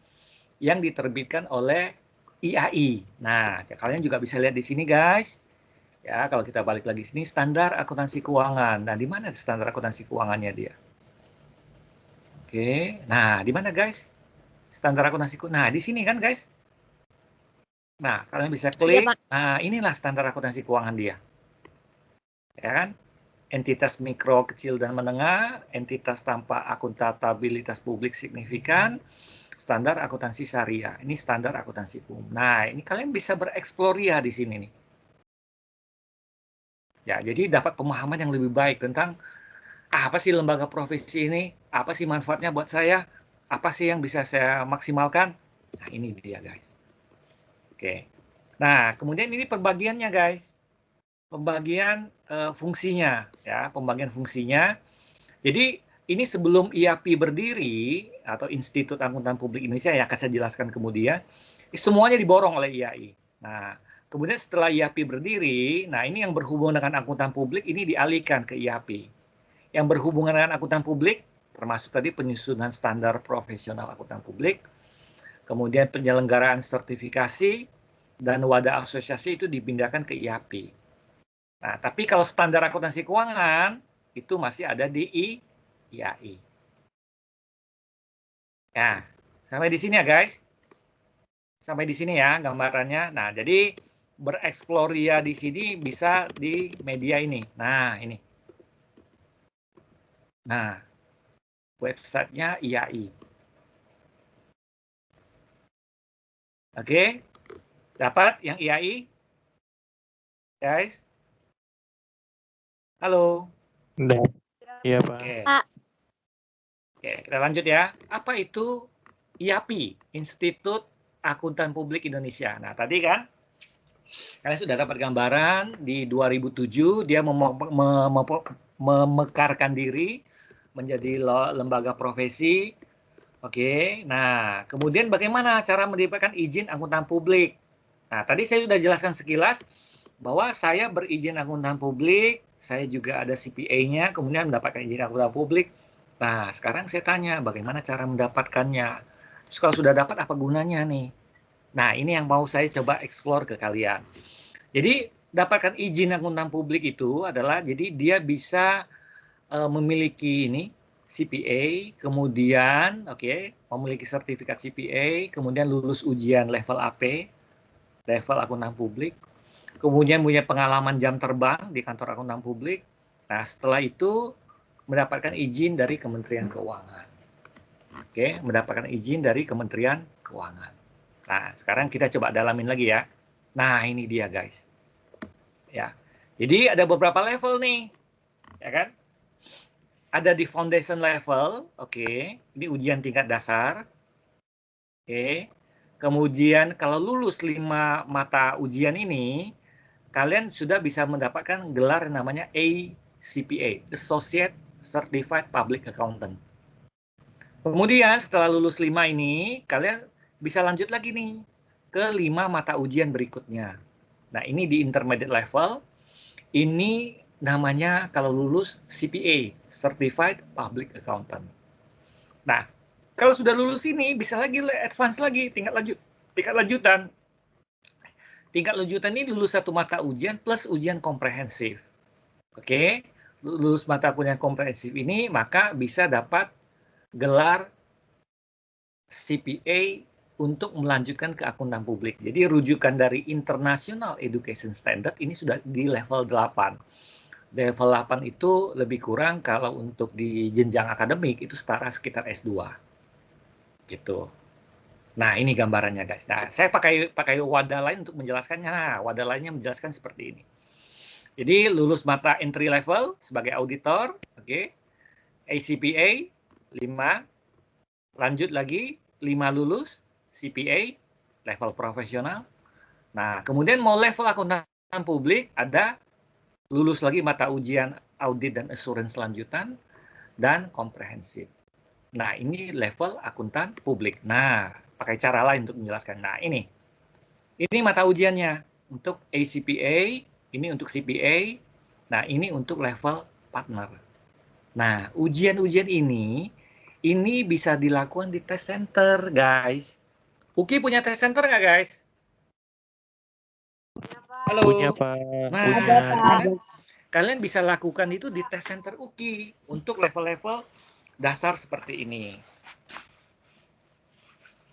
yang diterbitkan oleh IAI. Nah, kalian juga bisa lihat di sini, guys. Ya, kalau kita balik lagi sini, standar akuntansi keuangan. Nah, di mana standar akuntansi keuangannya dia? Nah, di mana, guys? Standar akuntansi keuangan. Nah, di sini kan, guys? Nah, kalian bisa klik. Nah, inilah standar akuntansi keuangan dia. Ya kan? Entitas mikro, kecil, dan menengah, entitas tanpa akuntabilitas publik signifikan, standar akuntansi syariah. Ini standar akuntansi umum. Nah, ini kalian bisa bereksploria di sini nih. Ya, jadi dapat pemahaman yang lebih baik tentang apa sih lembaga profesi ini, apa sih manfaatnya buat saya, apa sih yang bisa saya maksimalkan. Nah, ini dia, guys. Nah, kemudian ini pembagiannya, guys. Pembagian fungsinya, ya, pembagian fungsinya. Jadi, ini sebelum IAP berdiri, atau Institut Akuntan Publik Indonesia, yang akan saya jelaskan kemudian, semuanya diborong oleh IAI. Nah, kemudian setelah IAP berdiri, nah ini yang berhubungan dengan akuntan publik, ini dialihkan ke IAP. Yang berhubungan dengan akuntan publik, termasuk tadi penyusunan standar profesional akuntan publik, kemudian penyelenggaraan sertifikasi, dan wadah asosiasi itu dipindahkan ke IAP. Nah, tapi kalau standar akuntansi keuangan, itu masih ada di IAI. Nah, sampai di sini ya, guys. Sampai di sini ya gambarannya. Nah, jadi bereksploria di sini bisa di media ini. Nah, ini. Nah, websitenya IAI. Oke, dapat yang IAI? Guys? Halo? Iya, Pak. Oke, kita lanjut ya. Apa itu IAP? Institut Akuntan Publik Indonesia. Nah, tadi kan kalian sudah dapat gambaran di 2007 dia memekarkan diri menjadi lembaga profesi. Nah, kemudian bagaimana cara mendapatkan izin akuntan publik? Nah, tadi saya sudah jelaskan sekilas bahwa saya berizin akuntan publik, saya juga ada CPA-nya, kemudian mendapatkan izin akuntan publik. Nah, sekarang saya tanya bagaimana cara mendapatkannya. Terus kalau sudah dapat apa gunanya nih? Nah, ini yang mau saya coba explore ke kalian. Jadi dapatkan izin akuntan publik itu adalah jadi dia bisa memiliki ini CPA, kemudian memiliki sertifikat CPA, kemudian lulus ujian level AP, level akuntan publik, kemudian punya pengalaman jam terbang di kantor akuntan publik. Nah, setelah itu mendapatkan izin dari Kementerian Keuangan. Mendapatkan izin dari Kementerian Keuangan. Nah, sekarang kita coba dalamin lagi ya. Nah, ini dia guys. Ya. Jadi ada beberapa level nih. Ya kan? Ada di foundation level, ini ujian tingkat dasar. Kemudian kalau lulus 5 mata ujian ini, kalian sudah bisa mendapatkan gelar yang namanya ACPA, Associate Certified Public Accountant. Kemudian setelah lulus 5 ini, kalian bisa lanjut lagi nih ke 5 mata ujian berikutnya. Nah, ini di intermediate level, ini namanya kalau lulus CPA, Certified Public Accountant. Nah, kalau sudah lulus ini bisa lagi advance lagi, tingkat lanjutan. Tingkat lanjutan ini lulus 1 mata ujian plus ujian komprehensif. Lulus mata ujian komprehensif ini maka bisa dapat gelar CPA untuk melanjutkan ke akuntan publik. Jadi rujukan dari International Education Standard ini sudah di level 8. Level 8 itu lebih kurang kalau untuk di jenjang akademik itu setara sekitar S2. Gitu. Nah, ini gambarannya guys. Nah, saya pakai wadah lain untuk menjelaskannya. Nah, wadah lainnya menjelaskan seperti ini. Jadi lulus mata entry level sebagai auditor, ACPA 5, lanjut lagi 5 lulus CPA level profesional. Nah, kemudian mau level akuntan publik ada lulus lagi mata ujian audit dan assurance lanjutan dan komprehensif. Nah, ini level akuntan publik. Nah, pakai cara lain untuk menjelaskan. Nah, ini mata ujiannya untuk ACPA, ini untuk CPA. Nah, ini untuk level partner. Nah, ujian-ujian ini bisa dilakukan di test center, guys. UKI punya test center nggak, guys? Halo. Punya, Pak. Nah, kalian bisa lakukan itu di test center UKI untuk level-level dasar seperti ini.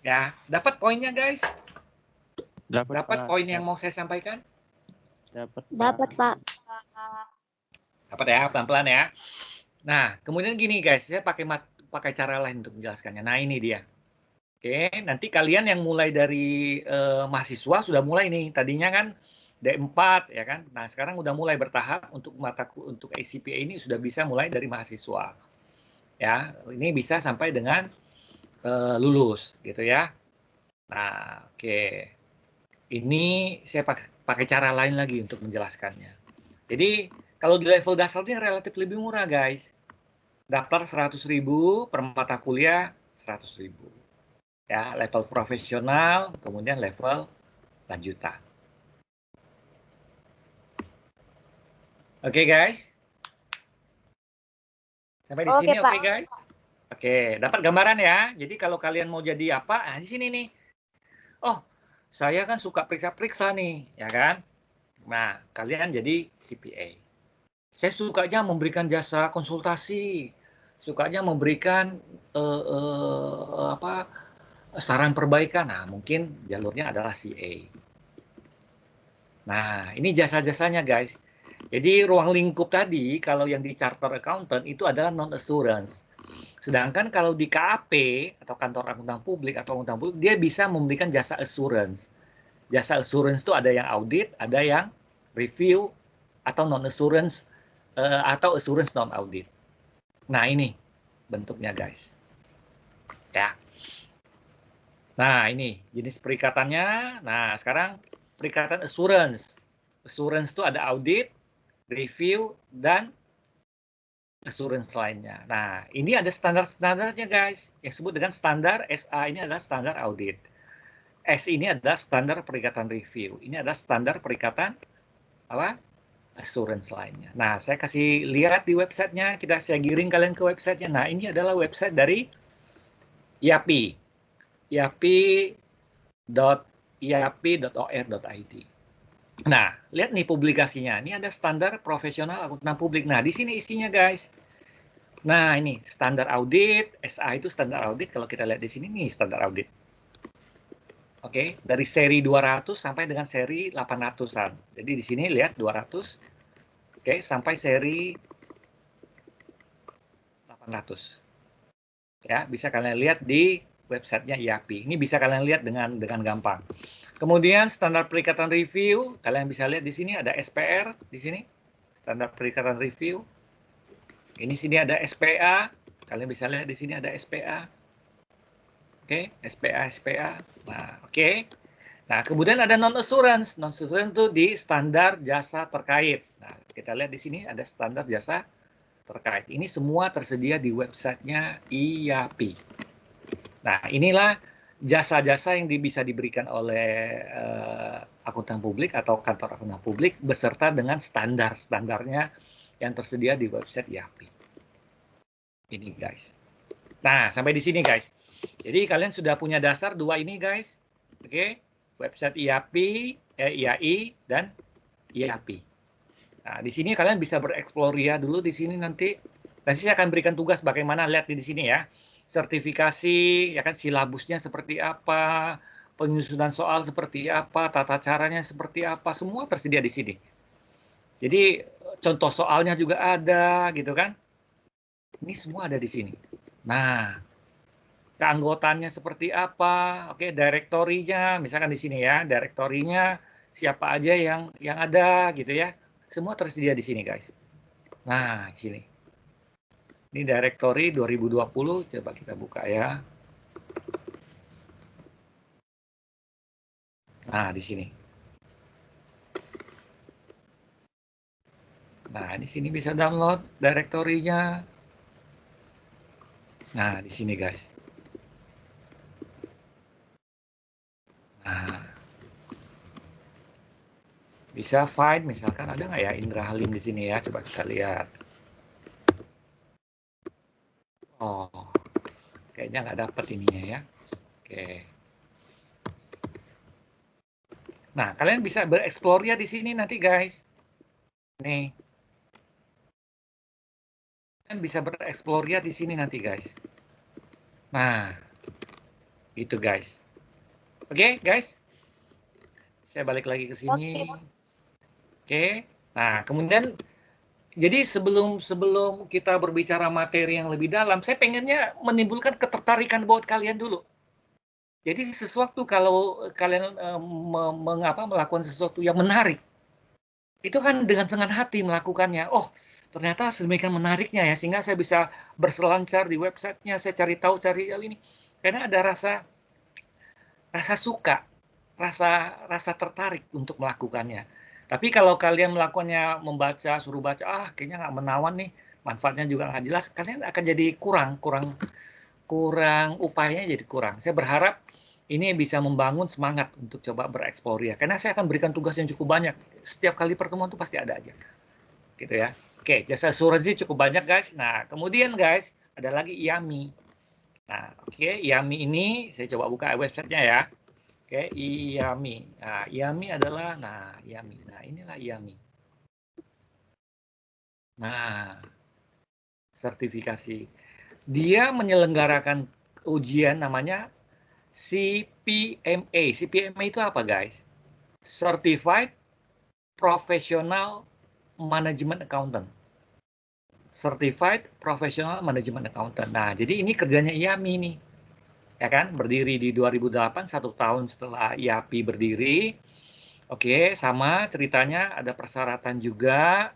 Ya, dapat poinnya, guys? Dapat poin yang mau saya sampaikan? Dapat, Pak. Dapat ya, pelan-pelan ya. Nah, kemudian gini, guys. Saya pakai cara lain untuk menjelaskannya. Nah, ini dia. Nanti kalian yang mulai dari mahasiswa sudah mulai nih. Tadinya kan D4 ya kan. Nah, sekarang udah mulai bertahap untuk ACPA ini sudah bisa mulai dari mahasiswa. Ya, ini bisa sampai dengan lulus gitu ya. Nah, ini saya pakai cara lain lagi untuk menjelaskannya. Jadi, kalau di level dasarnya relatif lebih murah, guys. Daftar 100.000 per mata kuliah 100.000. Ya, level profesional, kemudian level lanjutan. Oke, guys. Sampai di sini oke, guys? Oke, dapat gambaran ya. Jadi kalau kalian mau jadi apa? Nah, di sini nih. Oh, saya kan suka periksa-periksa nih, ya kan? Nah, kalian jadi CPA. Saya sukanya memberikan jasa konsultasi, sukanya memberikan saran perbaikan. Nah, mungkin jalurnya adalah CA. Nah, ini jasa-jasanya, guys. Jadi ruang lingkup tadi, kalau yang di charter accountant itu adalah non-assurance. Sedangkan kalau di KAP, atau kantor akuntan publik, dia bisa memberikan jasa assurance. Jasa assurance itu ada yang audit, ada yang review, atau non-assurance, atau assurance non-audit. Nah, ini bentuknya, guys. Ya. Nah, ini jenis perikatannya. Nah, sekarang perikatan assurance. Assurance itu ada audit, review, dan assurance lainnya. Nah, ini ada standar-standarnya, guys. Yang disebut dengan standar SA ini adalah standar audit. S ini adalah standar perikatan review. Ini adalah standar perikatan assurance lainnya. Nah, saya kasih lihat di websitenya. Saya giring kalian ke websitenya. Nah, ini adalah website dari IAPI. IAPI.or.id. Nah, lihat nih publikasinya. Ini ada standar profesional akuntan publik. Nah, di sini isinya, guys. Nah, ini standar audit. SA itu standar audit. Kalau kita lihat di sini nih standar audit. Oke, dari seri 200 sampai dengan seri 800-an. Jadi di sini lihat 200. Oke, sampai seri 800. Ya, bisa kalian lihat di websitenya IAPI. Ini bisa kalian lihat dengan gampang. Kemudian standar perikatan review, kalian bisa lihat di sini ada SPR di sini. Standar perikatan review. Ini sini ada SPA, kalian bisa lihat di sini ada SPA. Oke, SPA. Nah, oke. Nah, kemudian ada non assurance. Non assurance itu di standar jasa terkait. Nah, kita lihat di sini ada standar jasa terkait. Ini semua tersedia di websitenya IAPI. Nah, inilah jasa-jasa yang bisa diberikan oleh akuntan publik atau kantor akuntan publik beserta dengan standar-standarnya yang tersedia di website IAPI. Ini, guys. Nah, sampai di sini, guys. Jadi, kalian sudah punya dasar dua ini, guys. Oke, website IAPI, IAI, dan IAPI. Nah, di sini kalian bisa bereksploria dulu di sini nanti. Nanti saya akan berikan tugas bagaimana, lihat di sini ya. Sertifikasi, ya kan, silabusnya seperti apa, penyusunan soal seperti apa, tata caranya seperti apa, semua tersedia di sini. Jadi contoh soalnya juga ada, gitu kan? Ini semua ada di sini. Nah, keanggotaannya seperti apa? Oke, direktorinya, misalkan di sini ya, direktorinya siapa aja yang ada, gitu ya. Semua tersedia di sini, guys. Nah, di sini. Ini directory 2020, coba kita buka ya. Nah, di sini. Nah, di sini bisa download directory-nya. Nah, di sini, guys. Nah, bisa find, misalkan ada nggak ya Indra Halim di sini ya? Coba kita lihat. Oh, kayaknya nggak dapat ininya ya. Oke. Nah, kalian bisa bereksplor ya di sini nanti, guys. Nih. Kalian bisa bereksplor ya di sini nanti, guys. Nah, gitu, guys. Oke, guys. Saya balik lagi ke sini. Oke. Nah, kemudian jadi sebelum kita berbicara materi yang lebih dalam, saya pengennya menimbulkan ketertarikan buat kalian dulu. Jadi sesuatu kalau kalian melakukan sesuatu yang menarik, itu kan dengan senang hati melakukannya. Oh, ternyata sedemikian menariknya ya, sehingga saya bisa berselancar di websitenya, saya cari tahu, cari ini. Karena ada rasa suka, rasa tertarik untuk melakukannya. Tapi kalau kalian melakukannya membaca, suruh baca, kayaknya nggak menawan nih, manfaatnya juga nggak jelas, kalian akan jadi kurang upayanya jadi kurang. Saya berharap ini bisa membangun semangat untuk coba bereksplor ya. Karena saya akan berikan tugas yang cukup banyak. Setiap kali pertemuan tuh pasti ada aja. Gitu ya. Oke, jasa asuransi cukup banyak, guys. Nah, kemudian guys, ada lagi IAMI. Nah, oke, IAMI ini saya coba buka websitenya ya. Oke, IAMI. Nah, IAMI adalah, IAMI. Nah, inilah IAMI. Nah, sertifikasi. Dia menyelenggarakan ujian namanya CPMA. CPMA itu apa, guys? Certified Professional Management Accountant. Certified Professional Management Accountant. Nah, jadi ini kerjanya IAMI nih. Ya kan, berdiri di 2008, 1 tahun setelah IAPI berdiri. Oke, sama ceritanya ada persyaratan juga.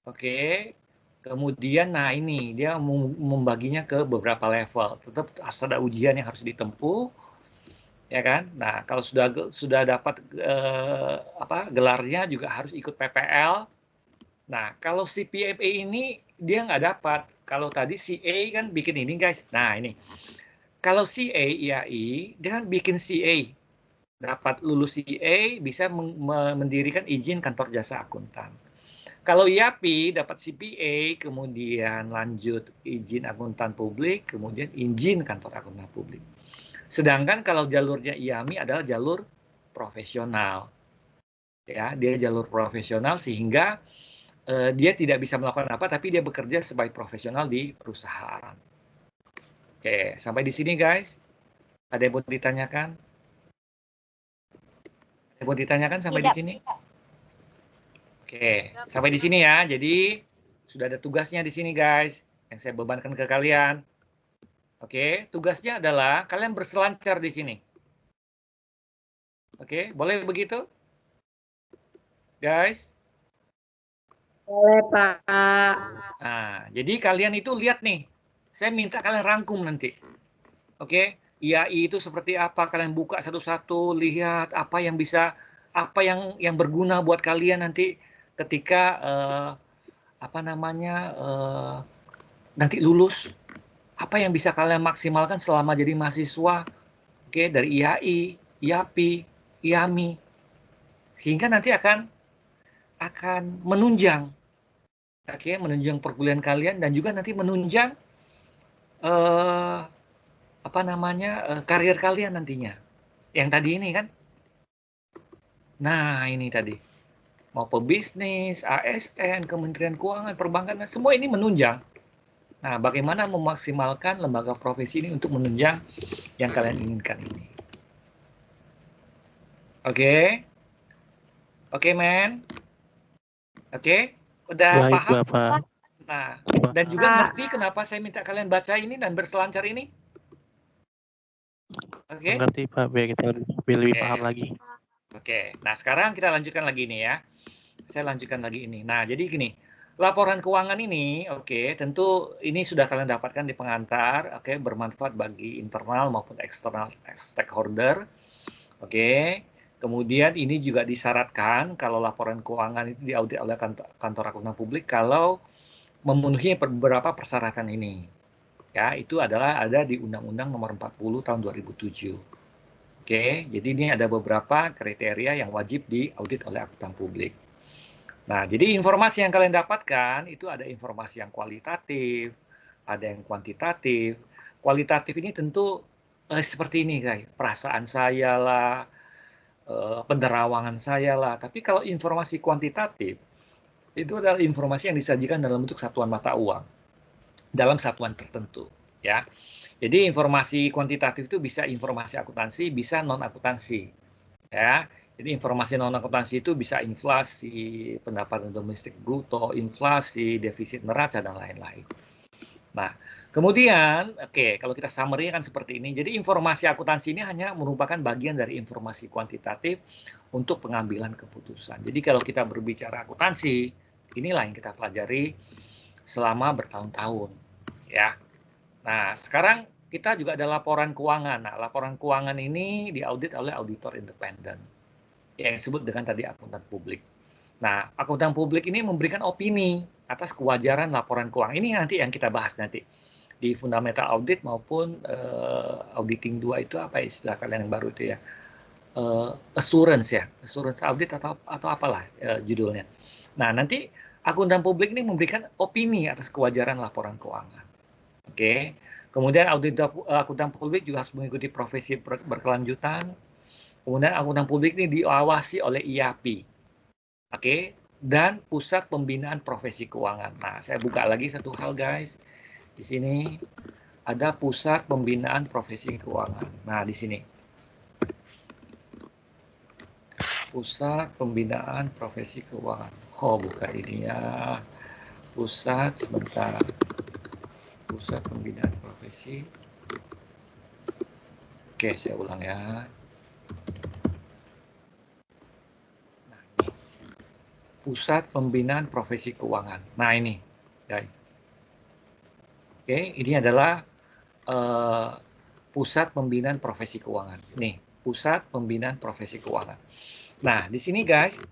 Oke, kemudian ini dia membaginya ke beberapa level. Tetap harus ada ujian yang harus ditempuh, ya kan? Nah, kalau sudah dapat gelarnya juga harus ikut PPL. Nah, kalau CPMA ini dia nggak dapat. Kalau tadi CA kan bikin ini, guys. Nah, ini. Kalau CA, IAI, dia kan bikin CA. Dapat lulus CA, bisa mendirikan izin kantor jasa akuntan. Kalau IAPI, dapat CPA, kemudian lanjut izin akuntan publik, kemudian izin kantor akuntan publik. Sedangkan kalau jalurnya IAMI adalah jalur profesional. Ya, dia jalur profesional sehingga dia tidak bisa melakukan apa, tapi dia bekerja sebagai profesional di perusahaan. Oke, sampai di sini guys. Ada yang mau ditanyakan? Ada yang mau ditanyakan sampai di Tidak. sini? Oke, sampai di sini ya. Jadi sudah ada tugasnya di sini guys, yang saya bebankan ke kalian. Oke, tugasnya adalah kalian berselancar di sini. Oke, boleh begitu? Guys? Boleh, Pak. Nah, jadi kalian itu lihat nih. Saya minta kalian rangkum nanti. Oke, IAI itu seperti apa? Kalian buka satu-satu, lihat apa yang bisa, apa yang berguna buat kalian nanti ketika nanti lulus. Apa yang bisa kalian maksimalkan selama jadi mahasiswa? Oke, dari IAI, IAPI, IAMI, sehingga nanti akan menunjang, oke, menunjang perkuliahan kalian dan juga nanti menunjang karir kalian nantinya. Yang tadi ini kan. Nah, ini tadi. Mau pebisnis, ASN, Kementerian Keuangan, Perbankan, semua ini menunjang. Nah, bagaimana memaksimalkan lembaga profesi ini untuk menunjang yang kalian inginkan ini. Oke? Oke, men? Oke? Udah Baik, paham? Bapak. Nah, dan juga ngerti kenapa saya minta kalian baca ini dan berselancar ini? Oke? Mengerti, Pak. Biar kita lebih Oke. paham lagi. Oke, nah sekarang kita lanjutkan lagi nih ya. Saya lanjutkan lagi ini. Nah, jadi gini, laporan keuangan ini, oke, tentu ini sudah kalian dapatkan di pengantar, oke, bermanfaat bagi internal maupun eksternal stakeholder, oke. Kemudian ini juga disyaratkan kalau laporan keuangan itu diaudit oleh kantor akuntan publik kalau memenuhi beberapa persyaratan ini. Ya, itu adalah ada di Undang-Undang Nomor 40 Tahun 2007. Oke, jadi ini ada beberapa kriteria yang wajib diaudit oleh akuntan publik. Nah, jadi informasi yang kalian dapatkan itu ada informasi yang kualitatif, ada yang kuantitatif. Kualitatif ini tentu seperti ini, guys. Perasaan saya lah, penerawangan saya lah. Tapi kalau informasi kuantitatif, itu adalah informasi yang disajikan dalam bentuk satuan mata uang, dalam satuan tertentu, ya. Jadi informasi kuantitatif itu bisa informasi akuntansi, bisa non-akuntansi. Ya. Jadi informasi non-akuntansi itu bisa inflasi, pendapatan domestik bruto, inflasi, defisit neraca, dan lain-lain. Nah, kemudian, oke, kalau kita summary kan seperti ini. Jadi informasi akuntansi ini hanya merupakan bagian dari informasi kuantitatif untuk pengambilan keputusan. Jadi kalau kita berbicara akuntansi, inilah yang kita pelajari selama bertahun-tahun. Ya. Nah, sekarang kita juga ada laporan keuangan. Nah, laporan keuangan ini diaudit oleh auditor independen yang disebut dengan tadi akuntan publik. Nah, akuntan publik ini memberikan opini atas kewajaran laporan keuangan. Ini nanti yang kita bahas nanti di fundamental audit maupun auditing 2 itu apa istilah kalian yang baru itu ya? Assurance ya, assurance audit atau apalah judulnya. Nah, nanti akuntan publik ini memberikan opini atas kewajaran laporan keuangan. Oke, kemudian akuntan publik juga harus mengikuti profesi berkelanjutan. Kemudian akuntan publik ini diawasi oleh IAPI, oke, dan Pusat Pembinaan Profesi Keuangan. Nah, saya buka lagi satu hal guys, di sini ada Pusat Pembinaan Profesi Keuangan. Nah, di sini Pusat Pembinaan Profesi Keuangan. Oh, buka ini ya, Pusat sebentar. Pusat Pembinaan Profesi. Oke, saya ulang ya. Nah, ini. Pusat Pembinaan Profesi Keuangan. Nah, ini. Oke, ini adalah Pusat Pembinaan Profesi Keuangan. Nih, Pusat Pembinaan Profesi Keuangan. Nah, di sini guys,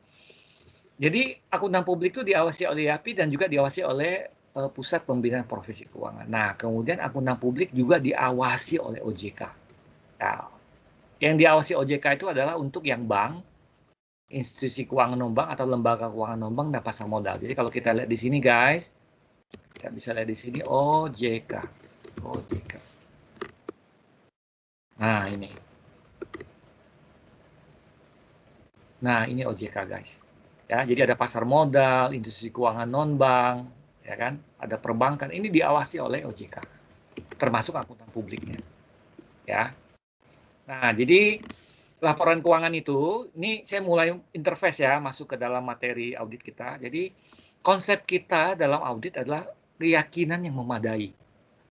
jadi akuntan publik itu diawasi oleh IAPI dan juga diawasi oleh Pusat Pembinaan Profesi Keuangan. Nah, kemudian akuntan publik juga diawasi oleh OJK. Nah, yang diawasi OJK itu adalah untuk yang bank, institusi keuangan non-bank atau lembaga keuangan non-bank dan pasar modal. Jadi kalau kita lihat di sini guys, kita bisa lihat di sini OJK. OJK. Nah, ini. Nah, ini OJK, guys. Ya, jadi ada pasar modal, industri keuangan non-bank, ya kan? Ada perbankan. Ini diawasi oleh OJK, termasuk akuntan publiknya. Ya. Nah, jadi laporan keuangan itu, ini saya mulai interface ya, masuk ke dalam materi audit kita. Jadi, konsep kita dalam audit adalah keyakinan yang memadai,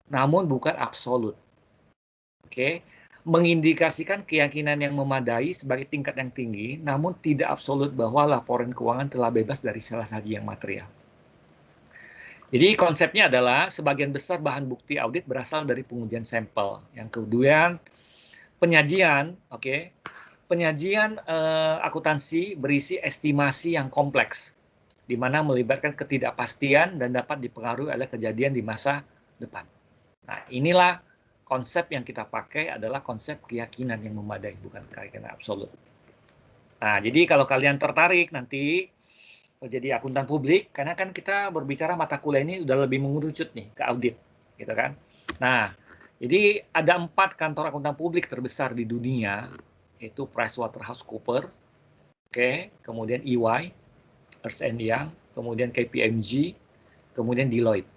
namun bukan absolut. Oke, mengindikasikan keyakinan yang memadai sebagai tingkat yang tinggi, namun tidak absolut bahwa laporan keuangan telah bebas dari salah satu yang material. Jadi konsepnya adalah sebagian besar bahan bukti audit berasal dari pengujian sampel. Yang kemudian penyajian, oke, penyajian akuntansi berisi estimasi yang kompleks, di mana melibatkan ketidakpastian dan dapat dipengaruhi oleh kejadian di masa depan. Nah, inilah konsep yang kita pakai adalah konsep keyakinan yang memadai, bukan keyakinan absolut. Nah, jadi kalau kalian tertarik nanti jadi akuntan publik, karena kan kita berbicara mata kuliah ini udah lebih mengerucut nih ke audit, gitu kan. Nah, jadi ada 4 kantor akuntan publik terbesar di dunia, yaitu PricewaterhouseCoopers, oke, kemudian EY, Ernst & Young, kemudian KPMG, kemudian Deloitte.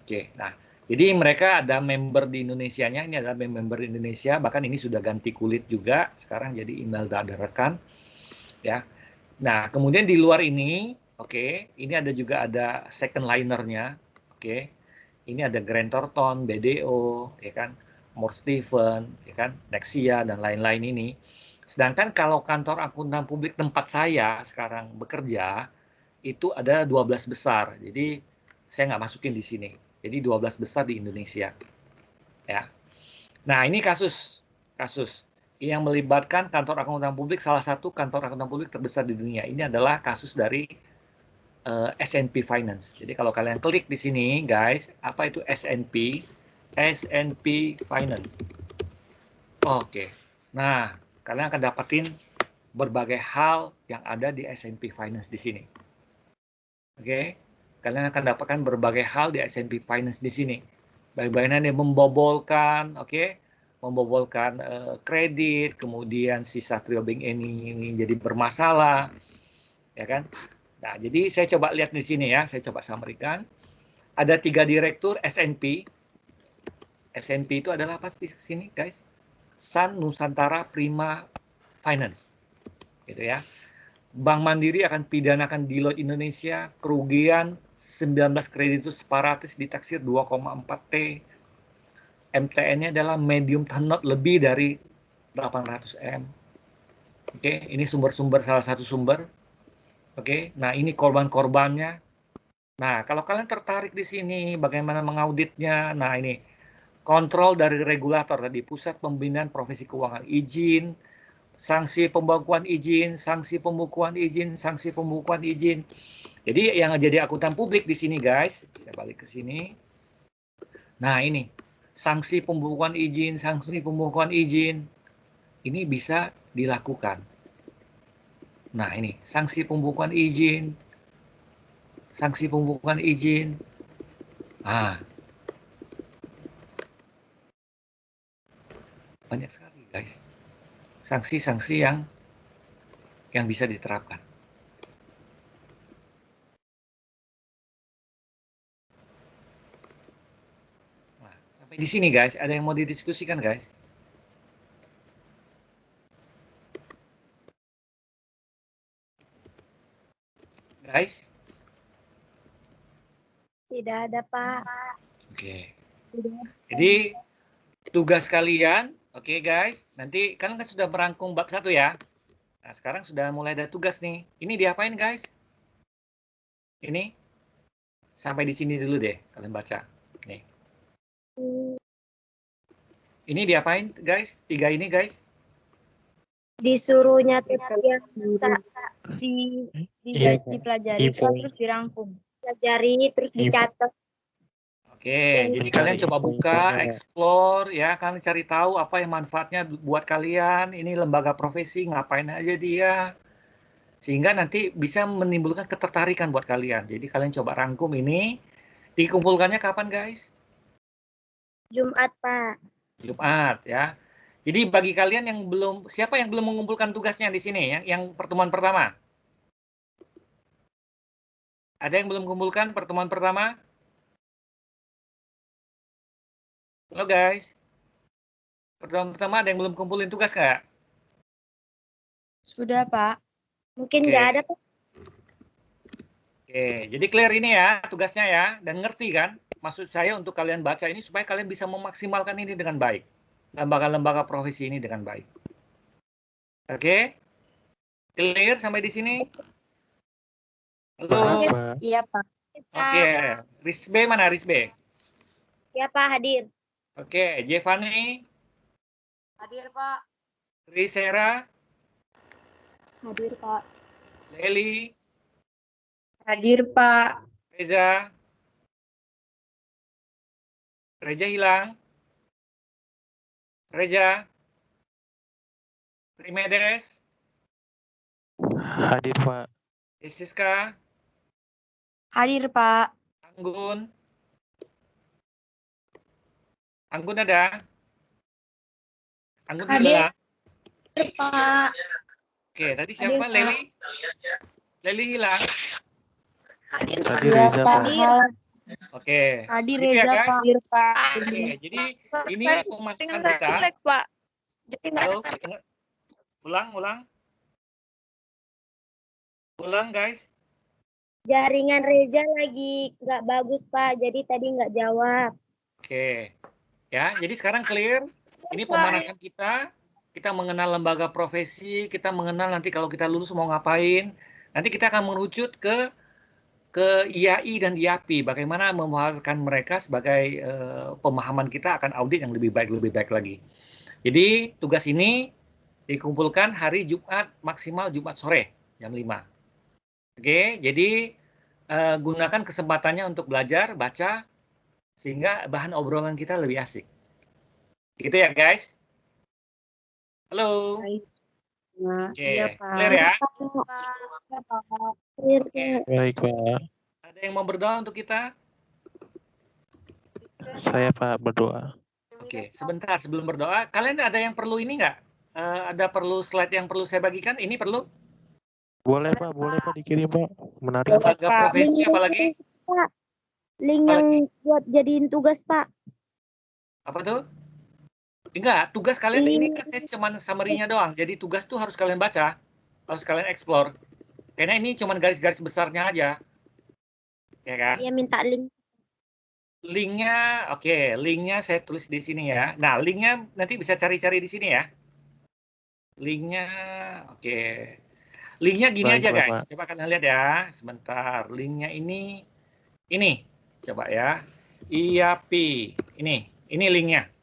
Oke, nah, jadi mereka ada member di Indonesianya, ini adalah member di Indonesia, bahkan ini sudah ganti kulit juga, sekarang jadi email ada rekan, ya. Nah, kemudian di luar ini, oke, ini ada juga ada second linernya, oke. Ini ada Grant Thornton, BDO, ya kan, Moore Steven, ya kan, Nexia dan lain-lain ini. Sedangkan kalau kantor akuntan publik tempat saya sekarang bekerja itu ada 12 besar. Jadi saya nggak masukin di sini. Jadi 12 besar di Indonesia. Ya. Nah, ini kasus yang melibatkan kantor akuntan publik, salah satu kantor akuntan publik terbesar di dunia. Ini adalah kasus dari S&P Finance. Jadi kalau kalian klik di sini, guys, apa itu S&P? S&P Finance. Oke. Nah, kalian akan dapatin berbagai hal yang ada di S&P Finance di sini. Oke. Kalian akan dapatkan berbagai hal di S&P Finance di sini. Bagaimana dia membobolkan, oke, membobolkan kredit, kemudian si Satrio Bank ini jadi bermasalah, ya kan? Nah, jadi saya coba lihat di sini ya, saya coba sampaikan. Ada 3 direktur S&P. S&P itu adalah apa di sini, guys? Sun Nusantara Prima Finance. Gitu ya. Bank Mandiri akan pidanakan Deloitte Indonesia, kerugian 19 kreditus separatis ditaksir 2,4 T. MTN-nya adalah medium tenor lebih dari 800 M. Oke, ini sumber-sumber, salah satu sumber. Oke, nah ini korban-korbannya. Nah, kalau kalian tertarik di sini, bagaimana mengauditnya? Nah, ini kontrol dari regulator tadi, Pusat Pembinaan Profesi Keuangan, izin, sanksi pembukuan izin, sanksi pembukuan izin, sanksi pembukuan izin. Jadi yang jadi akuntan publik di sini, guys, saya balik ke sini. Nah, ini sanksi pembukuan izin, sanksi pembukuan izin, ini bisa dilakukan. Nah, ini sanksi pembukuan izin, sanksi pembukuan izin. Ah, banyak sekali, guys. Sanksi-sanksi yang bisa diterapkan. Nah, sampai di sini, guys. Ada yang mau didiskusikan, guys? Guys? Tidak ada, Pak. Oke. Jadi tugas kalian, oke, guys, nanti kalian kan sudah merangkum bab 1 ya. Nah, sekarang sudah mulai ada tugas nih. Ini diapain, guys? Ini sampai di sini dulu deh, kalian baca. Nih. Ini diapain, guys? 3 ini, guys? Disuruh nyatet yang bisa dipelajari terus dirangkum. pelajari, terus dicatat. Oke, jadi kalian coba buka, explore, ya, kalian cari tahu apa yang manfaatnya buat kalian. Ini lembaga profesi, ngapain aja dia. Sehingga nanti bisa menimbulkan ketertarikan buat kalian. Jadi kalian coba rangkum ini. Dikumpulkannya kapan, guys? Jumat, Pak. Jumat, ya. Jadi bagi kalian yang belum, siapa yang belum mengumpulkan tugasnya di sini ya, yang pertemuan pertama? Ada yang belum mengumpulkan pertemuan pertama? Halo guys. Pertemuan pertama ada yang belum kumpulin tugas nggak? Sudah, Pak. Mungkin Oke. nggak ada, Pak. Oke, jadi clear ini ya tugasnya ya, dan ngerti kan? Maksud saya untuk kalian baca ini supaya kalian bisa memaksimalkan ini dengan baik. Lembaga-lembaga profesi ini dengan baik. Oke? Clear sampai di sini? Halo? Baik, Pak. Iya, Pak. Oke, Risbe mana Risbe? Ya, Pak, hadir. Oke, Jevani, Hadir, Pak. Risera, Hadir, Pak. Leli, Hadir, Pak. Reza. Reza hilang. Reza. Primedes, Hadir, Pak. Siska, Hadir, Pak. Anggun. Anggun ada? Anggun Hadir. hilang. Pak. Oke, tadi siapa? Hadir, Pak. Leli? Leli hilang. Hadir, Tadi Reza, Pak. Oke. Hadir, Gitu ya, Reza, guys. Pak. Hadir, Pak. Oke, jadi ini pemanasan Dengan saya kita. jelek, Pak. Jadi nggak Halo, ada. dengar? Ulang, guys. Jaringan Reza lagi nggak bagus, Pak. Jadi tadi nggak jawab. Oke. Ya, jadi sekarang clear. Ini pemanasan kita. Kita mengenal lembaga profesi, kita mengenal nanti kalau kita lulus mau ngapain. Nanti kita akan merucut ke IAI dan IAPI, bagaimana memahamkan mereka sebagai pemahaman kita akan audit yang lebih baik lagi. Jadi tugas ini dikumpulkan hari Jumat, maksimal Jumat sore jam 5. Oke, jadi gunakan kesempatannya untuk belajar, baca, sehingga bahan obrolan kita lebih asik. Gitu ya guys. Halo. Oke, clear ya? Oke. Baik, Pak. Ada yang mau berdoa untuk kita? Saya, Pak, berdoa. Oke, sebentar sebelum berdoa, kalian ada yang perlu ini nggak? Ada perlu slide yang perlu saya bagikan? Ini perlu? Boleh, Pak. Boleh, Pak. Dikirim, Pak. Menarik, Pak. Lembaga profesi apalagi? Pak. Link yang buat jadiin tugas, Pak. Apa tuh? Enggak, tugas kalian ini Link. kan saya cuma summary-nya doang. Jadi tugas tuh harus kalian baca, harus kalian explore. Karena ini cuma garis-garis besarnya aja. Ya kan? Dia minta link. Linknya, oke, linknya saya tulis di sini ya. Nah, linknya nanti bisa cari-cari di sini ya. Linknya, oke. Linknya gini Baik, aja Bapak. guys. Coba kalian lihat ya. Sebentar. Linknya ini. Coba ya. IAPI. Ini linknya.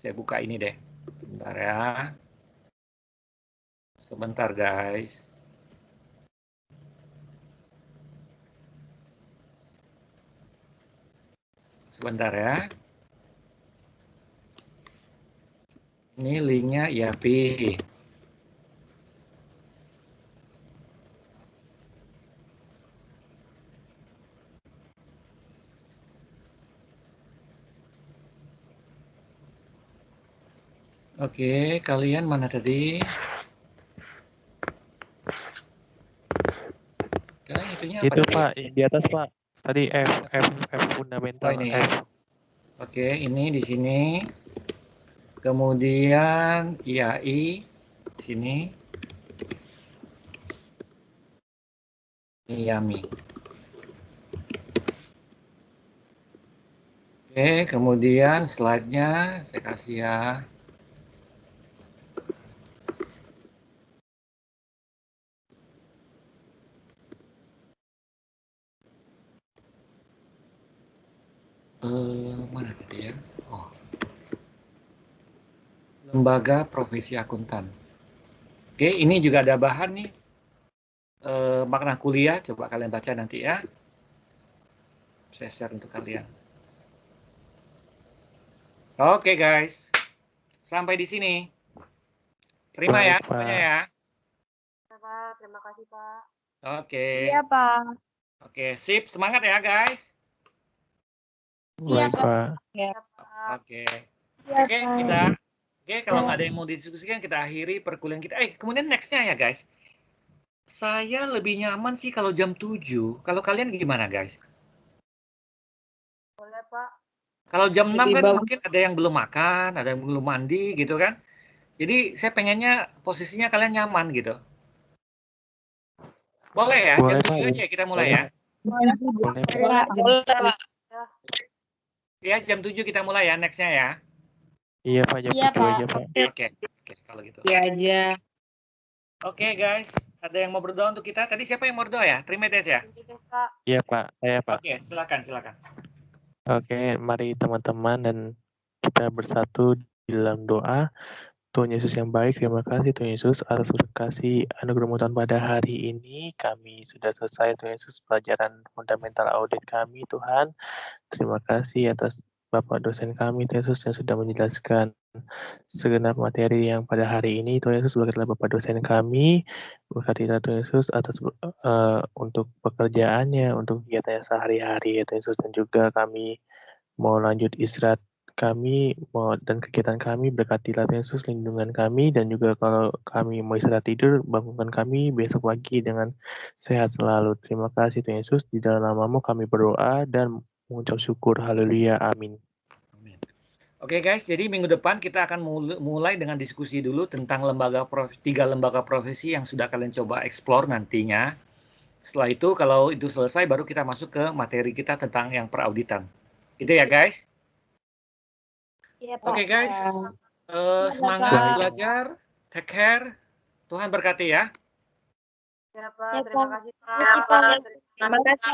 Saya buka ini deh. Bentar ya. Sebentar guys. Sebentar ya. Ini linknya IAPI. Oke, kalian mana tadi? Kalian itunya apa Itu, tadi? Pak. Di atas, Pak. Tadi F fundamental. Oh, ini. F. Oke, ini di sini. Kemudian IAI di sini. Ini YAMI. Oke, kemudian slide-nya saya kasih ya. Mana tadi ya? Oh. Lembaga Profesi Akuntan. Oke, ini juga ada bahan nih. Makna kuliah, coba kalian baca nanti ya. Saya share untuk kalian. Oke guys, sampai di sini. Terima ya Baik, semuanya Pak. ya. Pak, terima kasih, Pak. Oke. Iya, Pak. Oke, sip. Semangat ya guys. Siap, Baik, Pak. Pak. Oke. Iya, Oke, Pak. kalau nggak ada yang mau didiskusikan, kita akhiri perkuliahan kita. Kemudian next-nya ya, guys. Saya lebih nyaman sih kalau jam 7. Kalau kalian gimana, guys? Boleh, Pak. Kalau jam 6 Lebih kan bagus. mungkin ada yang belum makan, ada yang belum mandi gitu kan. Jadi saya pengennya posisinya kalian nyaman gitu. Boleh ya, jam Boleh, 7 Pak. aja kita mulai ya. Boleh, Pak. Boleh, Pak. Ya, jam 7 kita mulai ya next-nya ya. Iya, Pak. Jam Iya, 7 Pak. aja, Pak. Oke, kalau gitu. Iya aja. Oke, guys. Ada yang mau berdoa untuk kita? Tadi siapa yang mau berdoa ya? Trinitas ya? Iya, Pak. Saya, Pak. Oke, silakan. Oke, mari teman-teman dan kita bersatu di dalam doa. Tuhan Yesus yang baik, terima kasih Tuhan Yesus atas kasih anugerah Tuhan pada hari ini. Kami sudah selesai Tuhan Yesus pelajaran fundamental audit kami Tuhan. Terima kasih atas Bapak dosen kami Tuhan Yesus yang sudah menjelaskan segenap materi yang pada hari ini. Tuhan Yesus berkatilah Bapak dosen kami, berkatilah Tuhan Yesus atas untuk pekerjaannya, untuk kegiatannya sehari-hari ya Tuhan Yesus, dan juga kami mau lanjut istirahat kami dan kegiatan kami, berkatilah Tuhan Yesus lindungan kami, dan juga kalau kami mau istirahat tidur, bangunkan kami besok pagi dengan sehat selalu. Terima kasih Tuhan Yesus, di dalam nama-Mu kami berdoa dan mengucap syukur. Haleluya, amin. Oke guys, jadi minggu depan kita akan mulai dengan diskusi dulu tentang 3 lembaga profesi yang sudah kalian coba explore nantinya. Setelah itu, kalau itu selesai, baru kita masuk ke materi kita tentang yang perauditan. Itu ya guys. Iya, Pak. Oke guys, semangat belajar, take care, Tuhan berkati ya. Ya, Pak. Ya, Terima Pak. kasih, Terima kasih, Pak. Pak. Terima kasih.